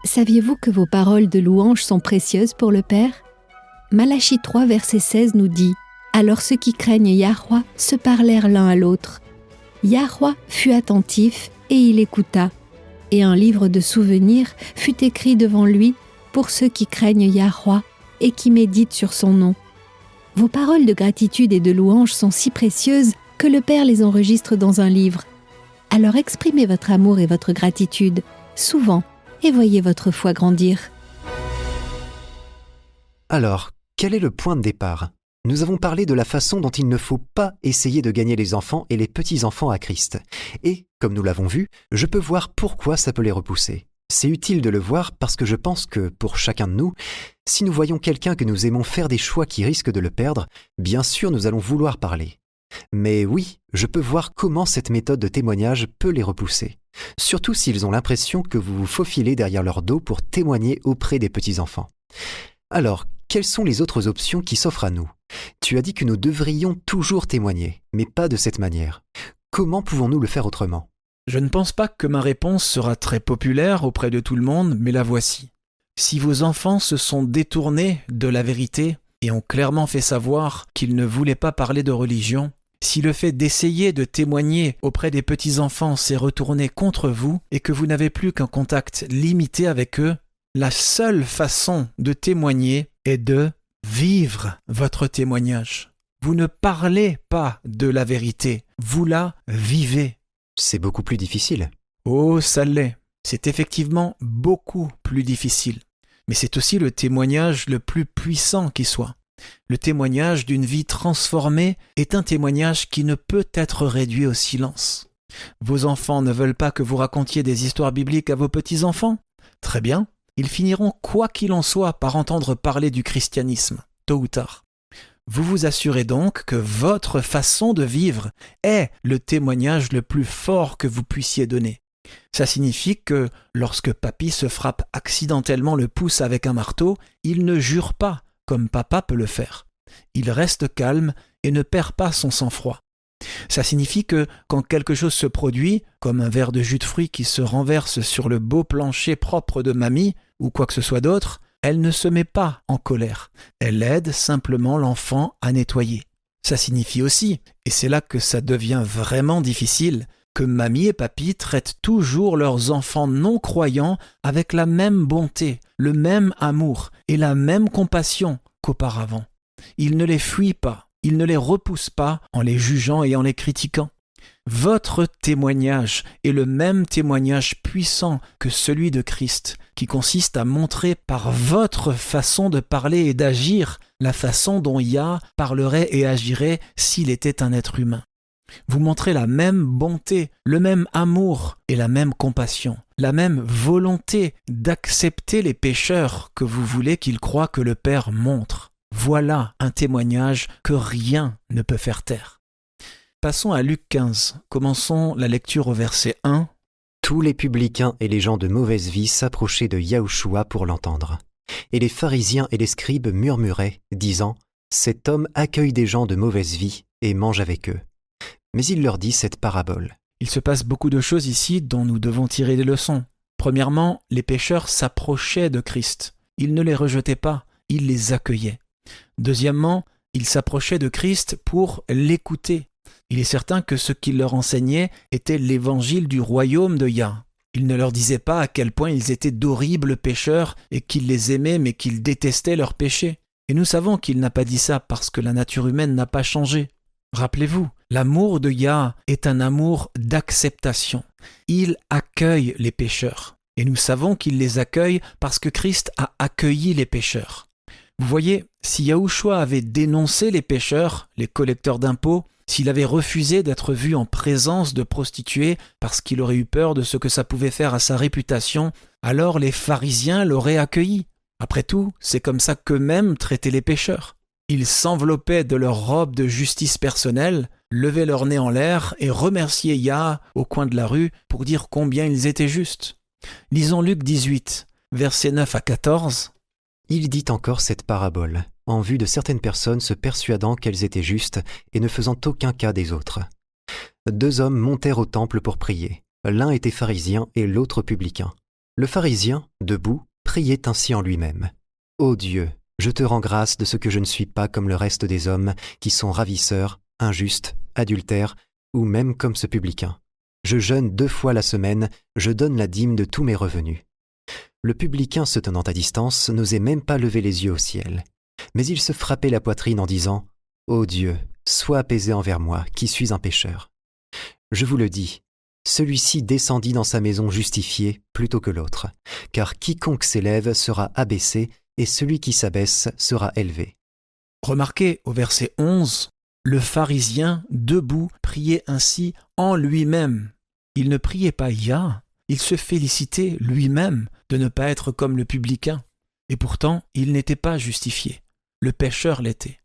Saviez-vous que vos paroles de louange sont précieuses pour le Père ? Malachie 3, verset 16 nous dit « Alors ceux qui craignent Yahweh se parlèrent l'un à l'autre. Yahweh fut attentif et il écouta, et un livre de souvenirs fut écrit devant lui pour ceux qui craignent Yahweh et qui méditent sur son nom. Vos paroles de gratitude et de louange sont si précieuses que le Père les enregistre dans un livre. Alors exprimez votre amour et votre gratitude, souvent, et voyez votre foi grandir. Alors, quel est le point de départ ? Nous avons parlé de la façon dont il ne faut pas essayer de gagner les enfants et les petits-enfants à Christ. Et, comme nous l'avons vu, je peux voir pourquoi ça peut les repousser. C'est utile de le voir parce que je pense que, pour chacun de nous, si nous voyons quelqu'un que nous aimons faire des choix qui risquent de le perdre, bien sûr nous allons vouloir parler. Mais oui, je peux voir comment cette méthode de témoignage peut les repousser. Surtout s'ils ont l'impression que vous vous faufilez derrière leur dos pour témoigner auprès des petits-enfants. Alors, quelles sont les autres options qui s'offrent à nous ? Tu as dit que nous devrions toujours témoigner, mais pas de cette manière. Comment pouvons-nous le faire autrement ? Je ne pense pas que ma réponse sera très populaire auprès de tout le monde, mais la voici. Si vos enfants se sont détournés de la vérité et ont clairement fait savoir qu'ils ne voulaient pas parler de religion, si le fait d'essayer de témoigner auprès des petits-enfants s'est retourné contre vous et que vous n'avez plus qu'un contact limité avec eux, la seule façon de témoigner est de vivre votre témoignage. Vous ne parlez pas de la vérité, vous la vivez. C'est beaucoup plus difficile. Oh, ça l'est. C'est effectivement beaucoup plus difficile. Mais c'est aussi le témoignage le plus puissant qui soit. Le témoignage d'une vie transformée est un témoignage qui ne peut être réduit au silence. Vos enfants ne veulent pas que vous racontiez des histoires bibliques à vos petits-enfants ? Très bien. Ils finiront, quoi qu'il en soit, par entendre parler du christianisme, tôt ou tard. Vous vous assurez donc que votre façon de vivre est le témoignage le plus fort que vous puissiez donner. Ça signifie que lorsque papy se frappe accidentellement le pouce avec un marteau, il ne jure pas, comme papa peut le faire. Il reste calme et ne perd pas son sang-froid. Ça signifie que quand quelque chose se produit, comme un verre de jus de fruits qui se renverse sur le beau plancher propre de mamie, ou quoi que ce soit d'autre, elle ne se met pas en colère. Elle aide simplement l'enfant à nettoyer. Ça signifie aussi, et c'est là que ça devient vraiment difficile, que mamie et papy traitent toujours leurs enfants non-croyants avec la même bonté, le même amour et la même compassion qu'auparavant. Ils ne les fuient pas. Il ne les repousse pas en les jugeant et en les critiquant. Votre témoignage est le même témoignage puissant que celui de Christ, qui consiste à montrer par votre façon de parler et d'agir la façon dont Yah parlerait et agirait s'il était un être humain. Vous montrez la même bonté, le même amour et la même compassion, la même volonté d'accepter les pécheurs que vous voulez qu'ils croient que le Père montre. Voilà un témoignage que rien ne peut faire taire. Passons à Luc 15. Commençons la lecture au verset 1. Tous les publicains et les gens de mauvaise vie s'approchaient de Yahushua pour l'entendre. Et les pharisiens et les scribes murmuraient, disant « Cet homme accueille des gens de mauvaise vie et mange avec eux. » Mais il leur dit cette parabole. Il se passe beaucoup de choses ici dont nous devons tirer des leçons. Premièrement, les pécheurs s'approchaient de Christ. Ils ne les rejetaient pas, ils les accueillaient. Deuxièmement, ils s'approchaient de Christ pour l'écouter. Il est certain que ce qu'il leur enseignait était l'évangile du royaume de Yah. Il ne leur disait pas à quel point ils étaient d'horribles pécheurs et qu'il les aimait mais qu'il détestait leurs péchés. Et nous savons qu'il n'a pas dit ça parce que la nature humaine n'a pas changé. Rappelez-vous, l'amour de Yah est un amour d'acceptation. Il accueille les pécheurs. Et nous savons qu'il les accueille parce que Christ a accueilli les pécheurs. Vous voyez, si Yahushua avait dénoncé les pécheurs, les collecteurs d'impôts, s'il avait refusé d'être vu en présence de prostituées parce qu'il aurait eu peur de ce que ça pouvait faire à sa réputation, alors les pharisiens l'auraient accueilli. Après tout, c'est comme ça qu'eux-mêmes traitaient les pécheurs. Ils s'enveloppaient de leur robe de justice personnelle, levaient leur nez en l'air et remerciaient Yah au coin de la rue pour dire combien ils étaient justes. Lisons Luc 18, versets 9 à 14. Il dit encore cette parabole, en vue de certaines personnes se persuadant qu'elles étaient justes et ne faisant aucun cas des autres. 2 hommes montèrent au temple pour prier. L'un était pharisien et l'autre publicain. Le pharisien, debout, priait ainsi en lui-même. « Ô Dieu, je te rends grâce de ce que je ne suis pas comme le reste des hommes qui sont ravisseurs, injustes, adultères, ou même comme ce publicain. Je jeûne 2 fois la semaine, je donne la dîme de tous mes revenus. » Le publicain, se tenant à distance, n'osait même pas lever les yeux au ciel. Mais il se frappait la poitrine en disant « Ô Dieu, sois apaisé envers moi, qui suis un pécheur. » Je vous le dis, celui-ci descendit dans sa maison justifié plutôt que l'autre, car quiconque s'élève sera abaissé, et celui qui s'abaisse sera élevé. Remarquez au verset 11, le pharisien, debout, priait ainsi en lui-même. Il ne priait pas Yah, il se félicitait lui-même de ne pas être comme le publicain. Et pourtant, il n'était pas justifié. Le pécheur l'était.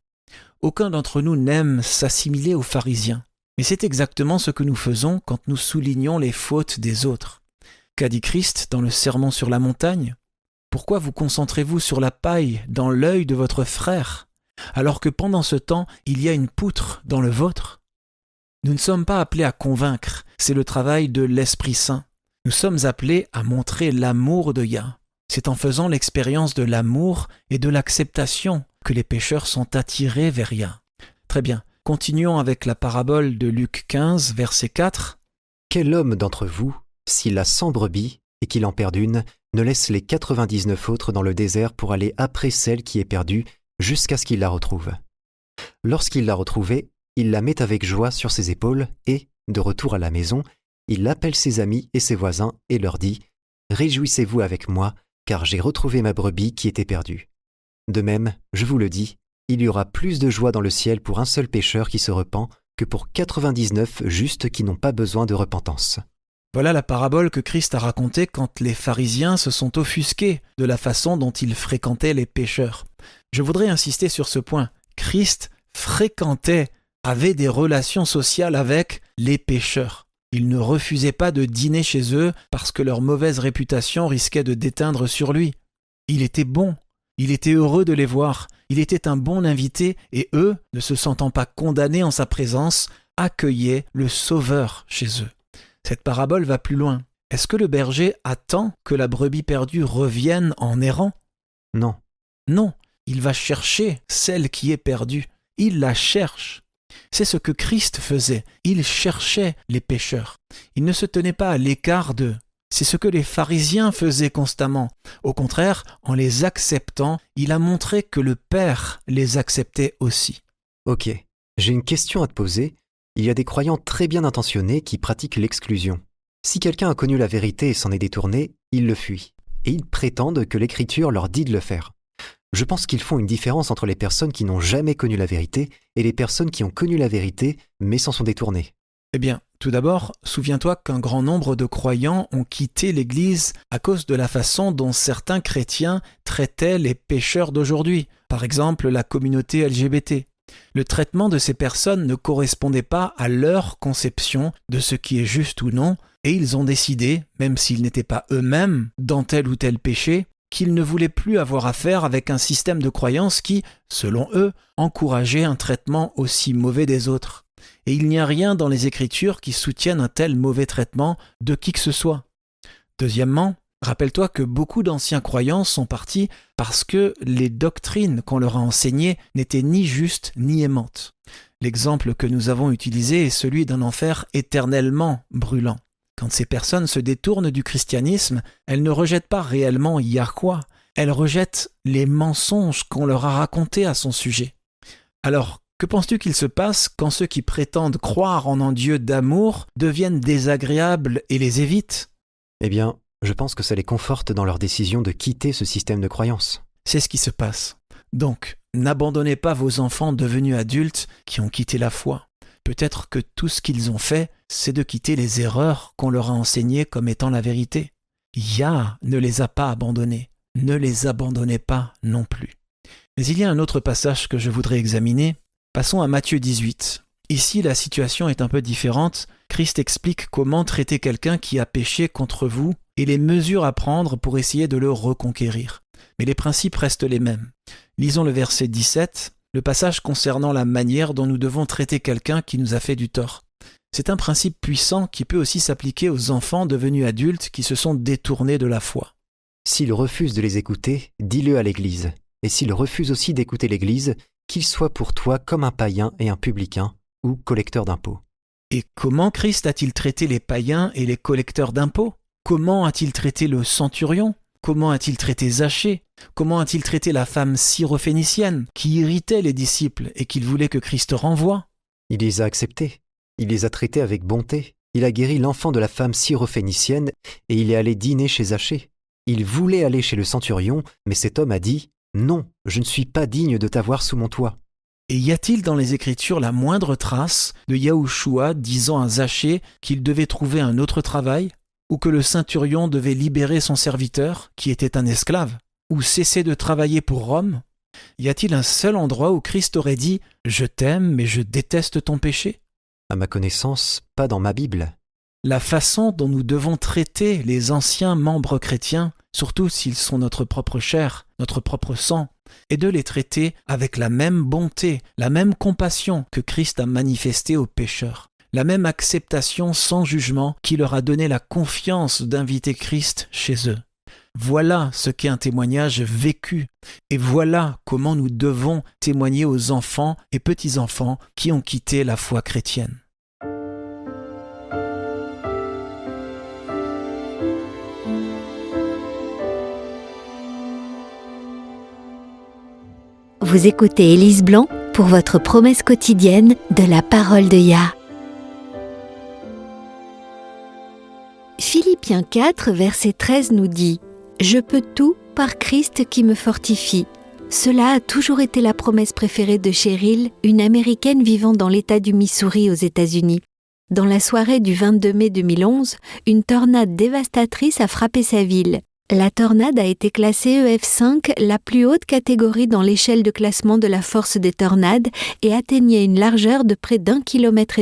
Aucun d'entre nous n'aime s'assimiler aux pharisiens. Mais c'est exactement ce que nous faisons quand nous soulignons les fautes des autres. Qu'a dit Christ dans le Sermon sur la montagne ? Pourquoi vous concentrez-vous sur la paille dans l'œil de votre frère, alors que pendant ce temps, il y a une poutre dans le vôtre ? Nous ne sommes pas appelés à convaincre, c'est le travail de l'Esprit Saint. Nous sommes appelés à montrer l'amour de Yah. C'est en faisant l'expérience de l'amour et de l'acceptation que les pécheurs sont attirés vers Yah. Très bien, continuons avec la parabole de Luc 15, verset 4. « Quel homme d'entre vous, s'il a 100 brebis et qu'il en perde une, ne laisse les 99 autres dans le désert pour aller après celle qui est perdue jusqu'à ce qu'il la retrouve. Lorsqu'il l'a retrouvée, il la met avec joie sur ses épaules et, de retour à la maison, il appelle ses amis et ses voisins et leur dit « Réjouissez-vous avec moi, car j'ai retrouvé ma brebis qui était perdue. » De même, je vous le dis, il y aura plus de joie dans le ciel pour un seul pécheur qui se repent que pour 99 justes qui n'ont pas besoin de repentance. Voilà la parabole que Christ a racontée quand les pharisiens se sont offusqués de la façon dont ils fréquentaient les pécheurs. Je voudrais insister sur ce point. Christ fréquentait, avait des relations sociales avec les pécheurs. Il ne refusait pas de dîner chez eux parce que leur mauvaise réputation risquait de déteindre sur lui. Il était bon, il était heureux de les voir, il était un bon invité et eux, ne se sentant pas condamnés en sa présence, accueillaient le Sauveur chez eux. Cette parabole va plus loin. Est-ce que le berger attend que la brebis perdue revienne en errant ? Non. Non, il va chercher celle qui est perdue. Il la cherche. C'est ce que Christ faisait. Il cherchait les pécheurs. Il ne se tenait pas à l'écart d'eux. C'est ce que les pharisiens faisaient constamment. Au contraire, en les acceptant, il a montré que le Père les acceptait aussi. Ok, j'ai une question à te poser. Il y a des croyants très bien intentionnés qui pratiquent l'exclusion. Si quelqu'un a connu la vérité et s'en est détourné, ils le fuient. Et ils prétendent que l'Écriture leur dit de le faire. Je pense qu'ils font une différence entre les personnes qui n'ont jamais connu la vérité et les personnes qui ont connu la vérité mais s'en sont détournées. Eh bien, tout d'abord, souviens-toi qu'un grand nombre de croyants ont quitté l'Église à cause de la façon dont certains chrétiens traitaient les pécheurs d'aujourd'hui, par exemple la communauté LGBT. Le traitement de ces personnes ne correspondait pas à leur conception de ce qui est juste ou non, et ils ont décidé, même s'ils n'étaient pas eux-mêmes dans tel ou tel péché, qu'ils ne voulaient plus avoir affaire avec un système de croyance qui, selon eux, encourageait un traitement aussi mauvais des autres. Et il n'y a rien dans les Écritures qui soutiennent un tel mauvais traitement de qui que ce soit. Deuxièmement, rappelle-toi que beaucoup d'anciens croyants sont partis parce que les doctrines qu'on leur a enseignées n'étaient ni justes ni aimantes. L'exemple que nous avons utilisé est celui d'un enfer éternellement brûlant. Quand ces personnes se détournent du christianisme, elles ne rejettent pas réellement Yahweh, elles rejettent les mensonges qu'on leur a racontés à son sujet. Alors, que penses-tu qu'il se passe quand ceux qui prétendent croire en un Dieu d'amour deviennent désagréables et les évitent ? Eh bien, je pense que ça les conforte dans leur décision de quitter ce système de croyance. C'est ce qui se passe. Donc, n'abandonnez pas vos enfants devenus adultes qui ont quitté la foi. Peut-être que tout ce qu'ils ont fait, c'est de quitter les erreurs qu'on leur a enseignées comme étant la vérité. Yah ne les a pas abandonnés. Ne les abandonnez pas non plus. Mais il y a un autre passage que je voudrais examiner. Passons à Matthieu 18. Ici, la situation est un peu différente. Christ explique comment traiter quelqu'un qui a péché contre vous et les mesures à prendre pour essayer de le reconquérir. Mais les principes restent les mêmes. Lisons le verset 17. Le passage concernant la manière dont nous devons traiter quelqu'un qui nous a fait du tort. C'est un principe puissant qui peut aussi s'appliquer aux enfants devenus adultes qui se sont détournés de la foi. S'il refuse de les écouter, dis-le à l'Église. Et s'il refuse aussi d'écouter l'Église, qu'il soit pour toi comme un païen et un publicain, ou collecteur d'impôts. Et comment Christ a-t-il traité les païens et les collecteurs d'impôts? Comment a-t-il traité le centurion? Comment a-t-il traité Zachée? Comment a-t-il traité la femme syrophénicienne qui irritait les disciples et qu'il voulait que Christ renvoie? Il les a acceptés, il les a traités avec bonté, il a guéri l'enfant de la femme syrophénicienne et il est allé dîner chez Zachée. Il voulait aller chez le centurion, mais cet homme a dit « Non, je ne suis pas digne de t'avoir sous mon toit ». Et y a-t-il dans les Écritures la moindre trace de Yahushua disant à Zachée qu'il devait trouver un autre travail, ou que le centurion devait libérer son serviteur, qui était un esclave, ou cesser de travailler pour Rome? Y a-t-il un seul endroit où Christ aurait dit « Je t'aime, mais je déteste ton péché » ? À ma connaissance, pas dans ma Bible. La façon dont nous devons traiter les anciens membres chrétiens, surtout s'ils sont notre propre chair, notre propre sang, est de les traiter avec la même bonté, la même compassion que Christ a manifestée aux pécheurs, la même acceptation sans jugement qui leur a donné la confiance d'inviter Christ chez eux. Voilà ce qu'est un témoignage vécu, et voilà comment nous devons témoigner aux enfants et petits-enfants qui ont quitté la foi chrétienne. Vous écoutez Élise Blanc pour votre promesse quotidienne de la parole de Yah. Philippiens 4, verset 13 nous dit « Je peux tout par Christ qui me fortifie ». Cela a toujours été la promesse préférée de Cheryl, une Américaine vivant dans l'État du Missouri aux États-Unis. Dans la soirée du 22 mai 2011, une tornade dévastatrice a frappé sa ville. La tornade a été classée EF5, la plus haute catégorie dans l'échelle de classement de la force des tornades, et atteignait une largeur de près d'1,5 km.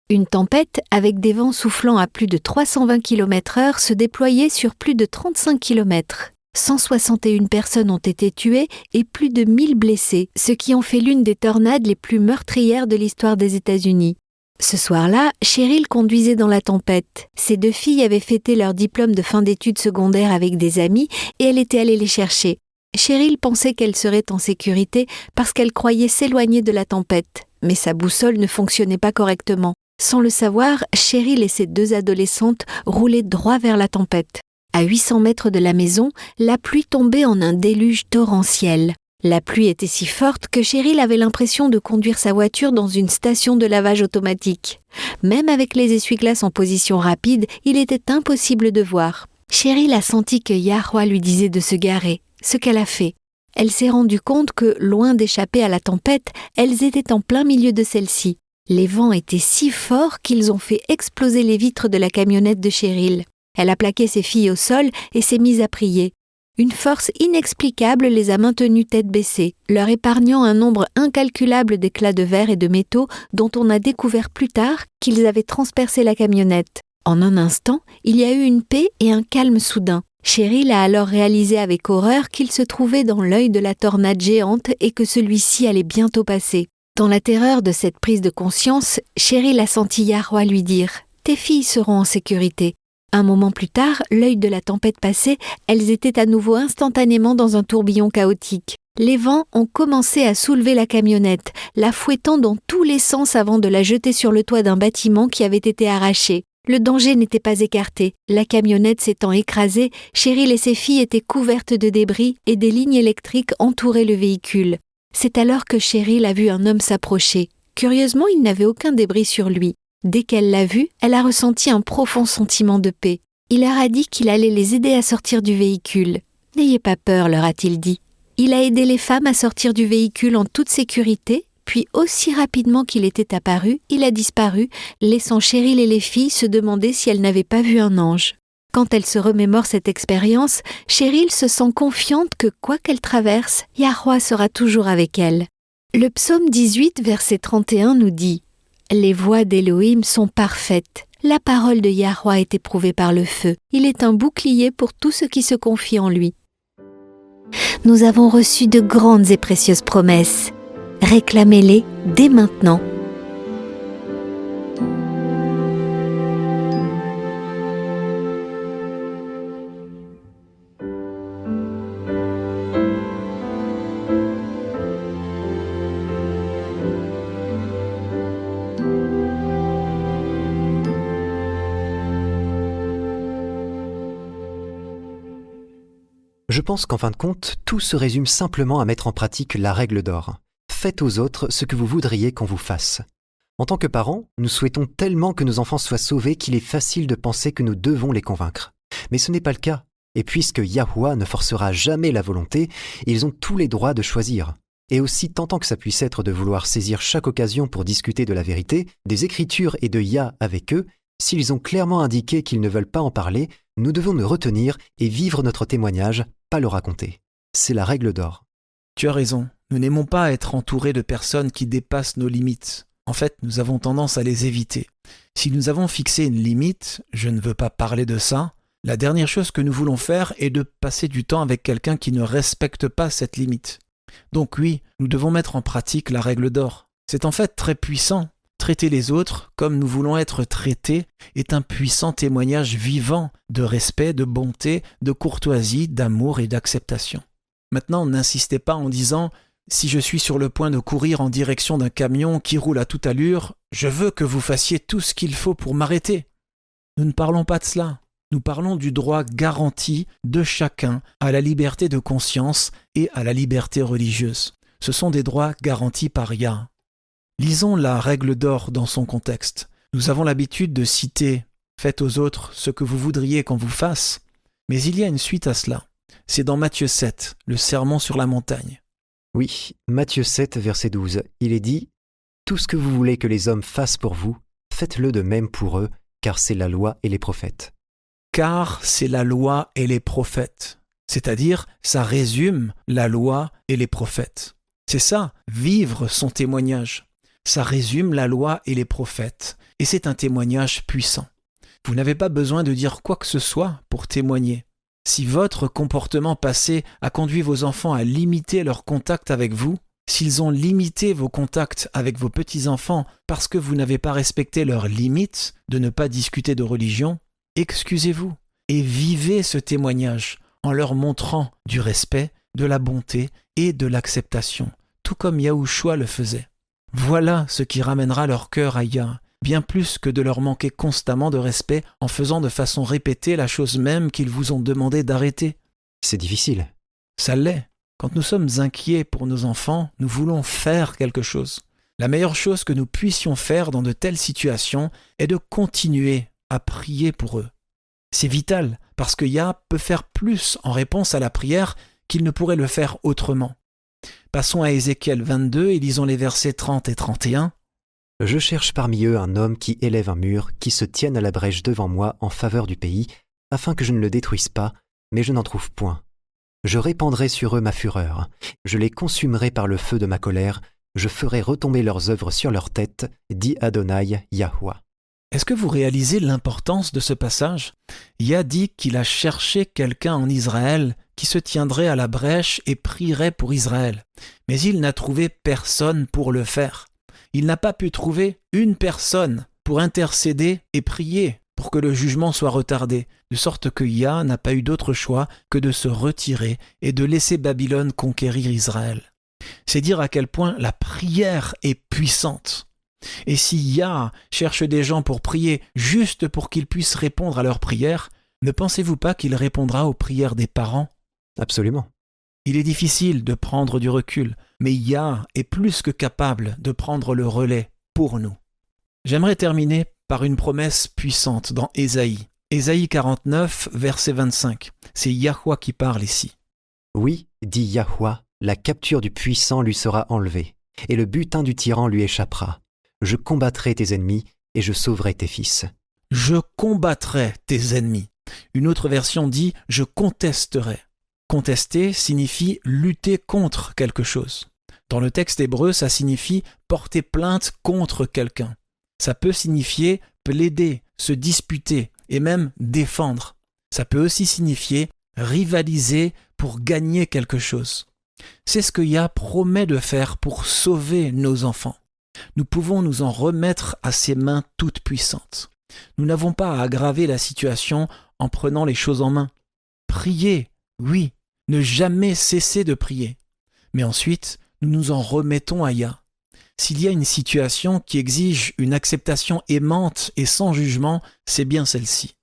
Une tempête, avec des vents soufflant à plus de 320 km/h, se déployait sur plus de 35 km. 161 personnes ont été tuées et plus de 1000 blessés, ce qui en fait l'une des tornades les plus meurtrières de l'histoire des États-Unis. Ce soir-là, Cheryl conduisait dans la tempête. Ses 2 filles avaient fêté leur diplôme de fin d'études secondaires avec des amis et elle était allée les chercher. Cheryl pensait qu'elle serait en sécurité parce qu'elle croyait s'éloigner de la tempête, mais sa boussole ne fonctionnait pas correctement. Sans le savoir, Cheryl et ses 2 adolescentes roulaient droit vers la tempête. À 800 mètres de la maison, la pluie tombait en un déluge torrentiel. La pluie était si forte que Cheryl avait l'impression de conduire sa voiture dans une station de lavage automatique. Même avec les essuie-glaces en position rapide, il était impossible de voir. Cheryl a senti que Yahweh lui disait de se garer, ce qu'elle a fait. Elle s'est rendue compte que, loin d'échapper à la tempête, elles étaient en plein milieu de celle-ci. Les vents étaient si forts qu'ils ont fait exploser les vitres de la camionnette de Cheryl. Elle a plaqué ses filles au sol et s'est mise à prier. Une force inexplicable les a maintenues tête baissée, leur épargnant un nombre incalculable d'éclats de verre et de métaux dont on a découvert plus tard qu'ils avaient transpercé la camionnette. En un instant, il y a eu une paix et un calme soudain. Cheryl a alors réalisé avec horreur qu'il se trouvait dans l'œil de la tornade géante et que celui-ci allait bientôt passer. Dans la terreur de cette prise de conscience, Cheryl a senti Yahweh lui dire « Tes filles seront en sécurité ». Un moment plus tard, l'œil de la tempête passé, elles étaient à nouveau instantanément dans un tourbillon chaotique. Les vents ont commencé à soulever la camionnette, la fouettant dans tous les sens avant de la jeter sur le toit d'un bâtiment qui avait été arraché. Le danger n'était pas écarté. La camionnette s'étant écrasée, Cheryl et ses filles étaient couvertes de débris et des lignes électriques entouraient le véhicule. C'est alors que Cheryl a vu un homme s'approcher. Curieusement, il n'avait aucun débris sur lui. Dès qu'elle l'a vu, elle a ressenti un profond sentiment de paix. Il leur a dit qu'il allait les aider à sortir du véhicule. « N'ayez pas peur », leur a-t-il dit. Il a aidé les femmes à sortir du véhicule en toute sécurité, puis aussi rapidement qu'il était apparu, il a disparu, laissant Cheryl et les filles se demander si elles n'avaient pas vu un ange. Quand elle se remémore cette expérience, Cheryl se sent confiante que quoi qu'elle traverse, Yahweh sera toujours avec elle. Le psaume 18, verset 31 nous dit « Les voies d'Élohim sont parfaites. La parole de Yahweh est éprouvée par le feu. Il est un bouclier pour tout ce qui se confie en lui. » Nous avons reçu de grandes et précieuses promesses. Réclamez-les dès maintenant. Je pense qu'en fin de compte, tout se résume simplement à mettre en pratique la règle d'or. Faites aux autres ce que vous voudriez qu'on vous fasse. En tant que parents, nous souhaitons tellement que nos enfants soient sauvés qu'il est facile de penser que nous devons les convaincre. Mais ce n'est pas le cas. Et puisque Yahuwah ne forcera jamais la volonté, ils ont tous les droits de choisir. Et aussi tentant que ça puisse être de vouloir saisir chaque occasion pour discuter de la vérité, des Écritures et de Yah avec eux, s'ils ont clairement indiqué qu'ils ne veulent pas en parler, nous devons nous retenir et vivre notre témoignage, pas le raconter. C'est la règle d'or. Tu as raison, nous n'aimons pas être entourés de personnes qui dépassent nos limites. En fait, nous avons tendance à les éviter. Si nous avons fixé une limite, je ne veux pas parler de ça, la dernière chose que nous voulons faire est de passer du temps avec quelqu'un qui ne respecte pas cette limite. Donc oui, nous devons mettre en pratique la règle d'or. C'est en fait très puissant. Traiter les autres comme nous voulons être traités est un puissant témoignage vivant de respect, de bonté, de courtoisie, d'amour et d'acceptation. Maintenant, n'insistez pas en disant « Si je suis sur le point de courir en direction d'un camion qui roule à toute allure, je veux que vous fassiez tout ce qu'il faut pour m'arrêter. » Nous ne parlons pas de cela. Nous parlons du droit garanti de chacun à la liberté de conscience et à la liberté religieuse. Ce sont des droits garantis par Yah. Lisons la règle d'or dans son contexte. Nous avons l'habitude de citer « Faites aux autres ce que vous voudriez qu'on vous fasse », mais il y a une suite à cela. C'est dans Matthieu 7, le sermon sur la montagne. Oui, Matthieu 7, verset 12, il est dit « Tout ce que vous voulez que les hommes fassent pour vous, faites-le de même pour eux, car c'est la loi et les prophètes. » Car c'est la loi et les prophètes. C'est-à-dire, ça résume la loi et les prophètes. C'est ça, vivre son témoignage. Ça résume la loi et les prophètes. Et c'est un témoignage puissant. Vous n'avez pas besoin de dire quoi que ce soit pour témoigner. Si votre comportement passé a conduit vos enfants à limiter leur contact avec vous, s'ils ont limité vos contacts avec vos petits-enfants parce que vous n'avez pas respecté leurs limites de ne pas discuter de religion, excusez-vous et vivez ce témoignage en leur montrant du respect, de la bonté et de l'acceptation, tout comme Yahushua le faisait. Voilà ce qui ramènera leur cœur à Yah, bien plus que de leur manquer constamment de respect en faisant de façon répétée la chose même qu'ils vous ont demandé d'arrêter. C'est difficile. Ça l'est. Quand nous sommes inquiets pour nos enfants, nous voulons faire quelque chose. La meilleure chose que nous puissions faire dans de telles situations est de continuer à prier pour eux. C'est vital, parce que Yah peut faire plus en réponse à la prière qu'il ne pourrait le faire autrement. Passons à Ézéchiel 22 et lisons les versets 30 et 31. « Je cherche parmi eux un homme qui élève un mur, qui se tienne à la brèche devant moi en faveur du pays, afin que je ne le détruise pas, mais je n'en trouve point. Je répandrai sur eux ma fureur, je les consumerai par le feu de ma colère, je ferai retomber leurs œuvres sur leur tête, dit Adonai Yahuwah. » Est-ce que vous réalisez l'importance de ce passage ? Yah dit qu'il a cherché quelqu'un en Israël qui se tiendrait à la brèche et prierait pour Israël. Mais il n'a trouvé personne pour le faire. Il n'a pas pu trouver une personne pour intercéder et prier pour que le jugement soit retardé, de sorte que Yah n'a pas eu d'autre choix que de se retirer et de laisser Babylone conquérir Israël. C'est dire à quel point la prière est puissante. Et si Yah cherche des gens pour prier juste pour qu'ils puissent répondre à leurs prières, ne pensez-vous pas qu'il répondra aux prières des parents ? Absolument. Il est difficile de prendre du recul, mais Yah est plus que capable de prendre le relais pour nous. J'aimerais terminer par une promesse puissante dans Ésaïe. Ésaïe 49, verset 25. C'est Yahuwah qui parle ici. Oui, dit Yahuwah, la capture du puissant lui sera enlevée, et le butin du tyran lui échappera. Je combattrai tes ennemis et je sauverai tes fils. Je combattrai tes ennemis. Une autre version dit « je contesterai ». Contester signifie lutter contre quelque chose. Dans le texte hébreu, ça signifie porter plainte contre quelqu'un. Ça peut signifier plaider, se disputer et même défendre. Ça peut aussi signifier rivaliser pour gagner quelque chose. C'est ce que Yah promet de faire pour sauver nos enfants. Nous pouvons nous en remettre à ses mains toutes puissantes. Nous n'avons pas à aggraver la situation en prenant les choses en main. Prier, oui, ne jamais cesser de prier. Mais ensuite, nous nous en remettons à Yah. S'il y a une situation qui exige une acceptation aimante et sans jugement, c'est bien celle-ci.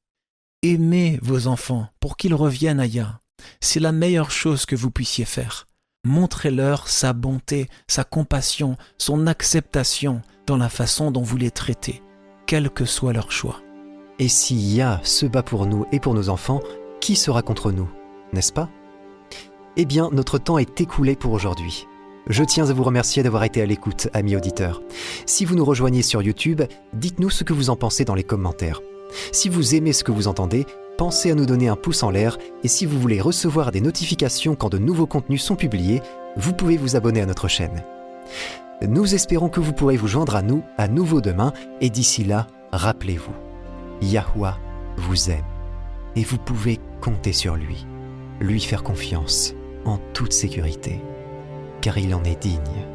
Aimez vos enfants pour qu'ils reviennent à Yah. C'est la meilleure chose que vous puissiez faire. Montrez-leur sa bonté, sa compassion, son acceptation dans la façon dont vous les traitez, quel que soit leur choix. Et si Yah se bat pour nous et pour nos enfants, qui sera contre nous, n'est-ce pas? Eh bien, notre temps est écoulé pour aujourd'hui. Je tiens à vous remercier d'avoir été à l'écoute, amis auditeurs. Si vous nous rejoignez sur YouTube, dites-nous ce que vous en pensez dans les commentaires. Si vous aimez ce que vous entendez, pensez à nous donner un pouce en l'air et si vous voulez recevoir des notifications quand de nouveaux contenus sont publiés, vous pouvez vous abonner à notre chaîne. Nous espérons que vous pourrez vous joindre à nous à nouveau demain et d'ici là, rappelez-vous, Yahuwah vous aime et vous pouvez compter sur lui faire confiance en toute sécurité, car il en est digne.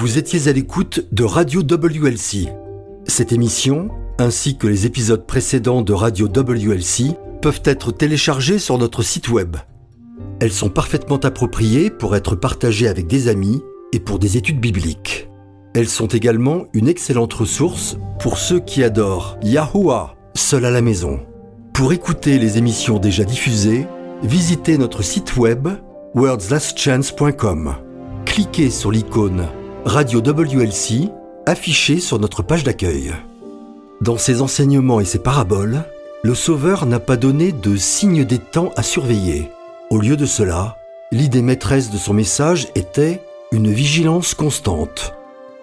Vous étiez à l'écoute de Radio WLC. Cette émission, ainsi que les épisodes précédents de Radio WLC, peuvent être téléchargés sur notre site web. Elles sont parfaitement appropriées pour être partagées avec des amis et pour des études bibliques. Elles sont également une excellente ressource pour ceux qui adorent Yahuwah, seul à la maison. Pour écouter les émissions déjà diffusées, visitez notre site web wordslastchance.com. Cliquez sur l'icône Radio WLC affichée sur notre page d'accueil. Dans ses enseignements et ses paraboles, le Sauveur n'a pas donné de signe des temps à surveiller. Au lieu de cela, l'idée maîtresse de son message était une vigilance constante.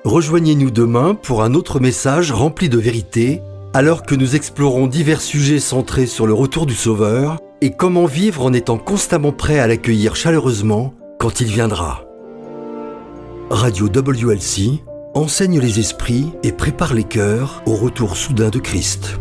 Rejoignez-nous demain pour un autre message rempli de vérité, alors que nous explorons divers sujets centrés sur le retour du Sauveur et comment vivre en étant constamment prêt à l'accueillir chaleureusement quand il viendra. Radio WLC enseigne les esprits et prépare les cœurs au retour soudain de Christ.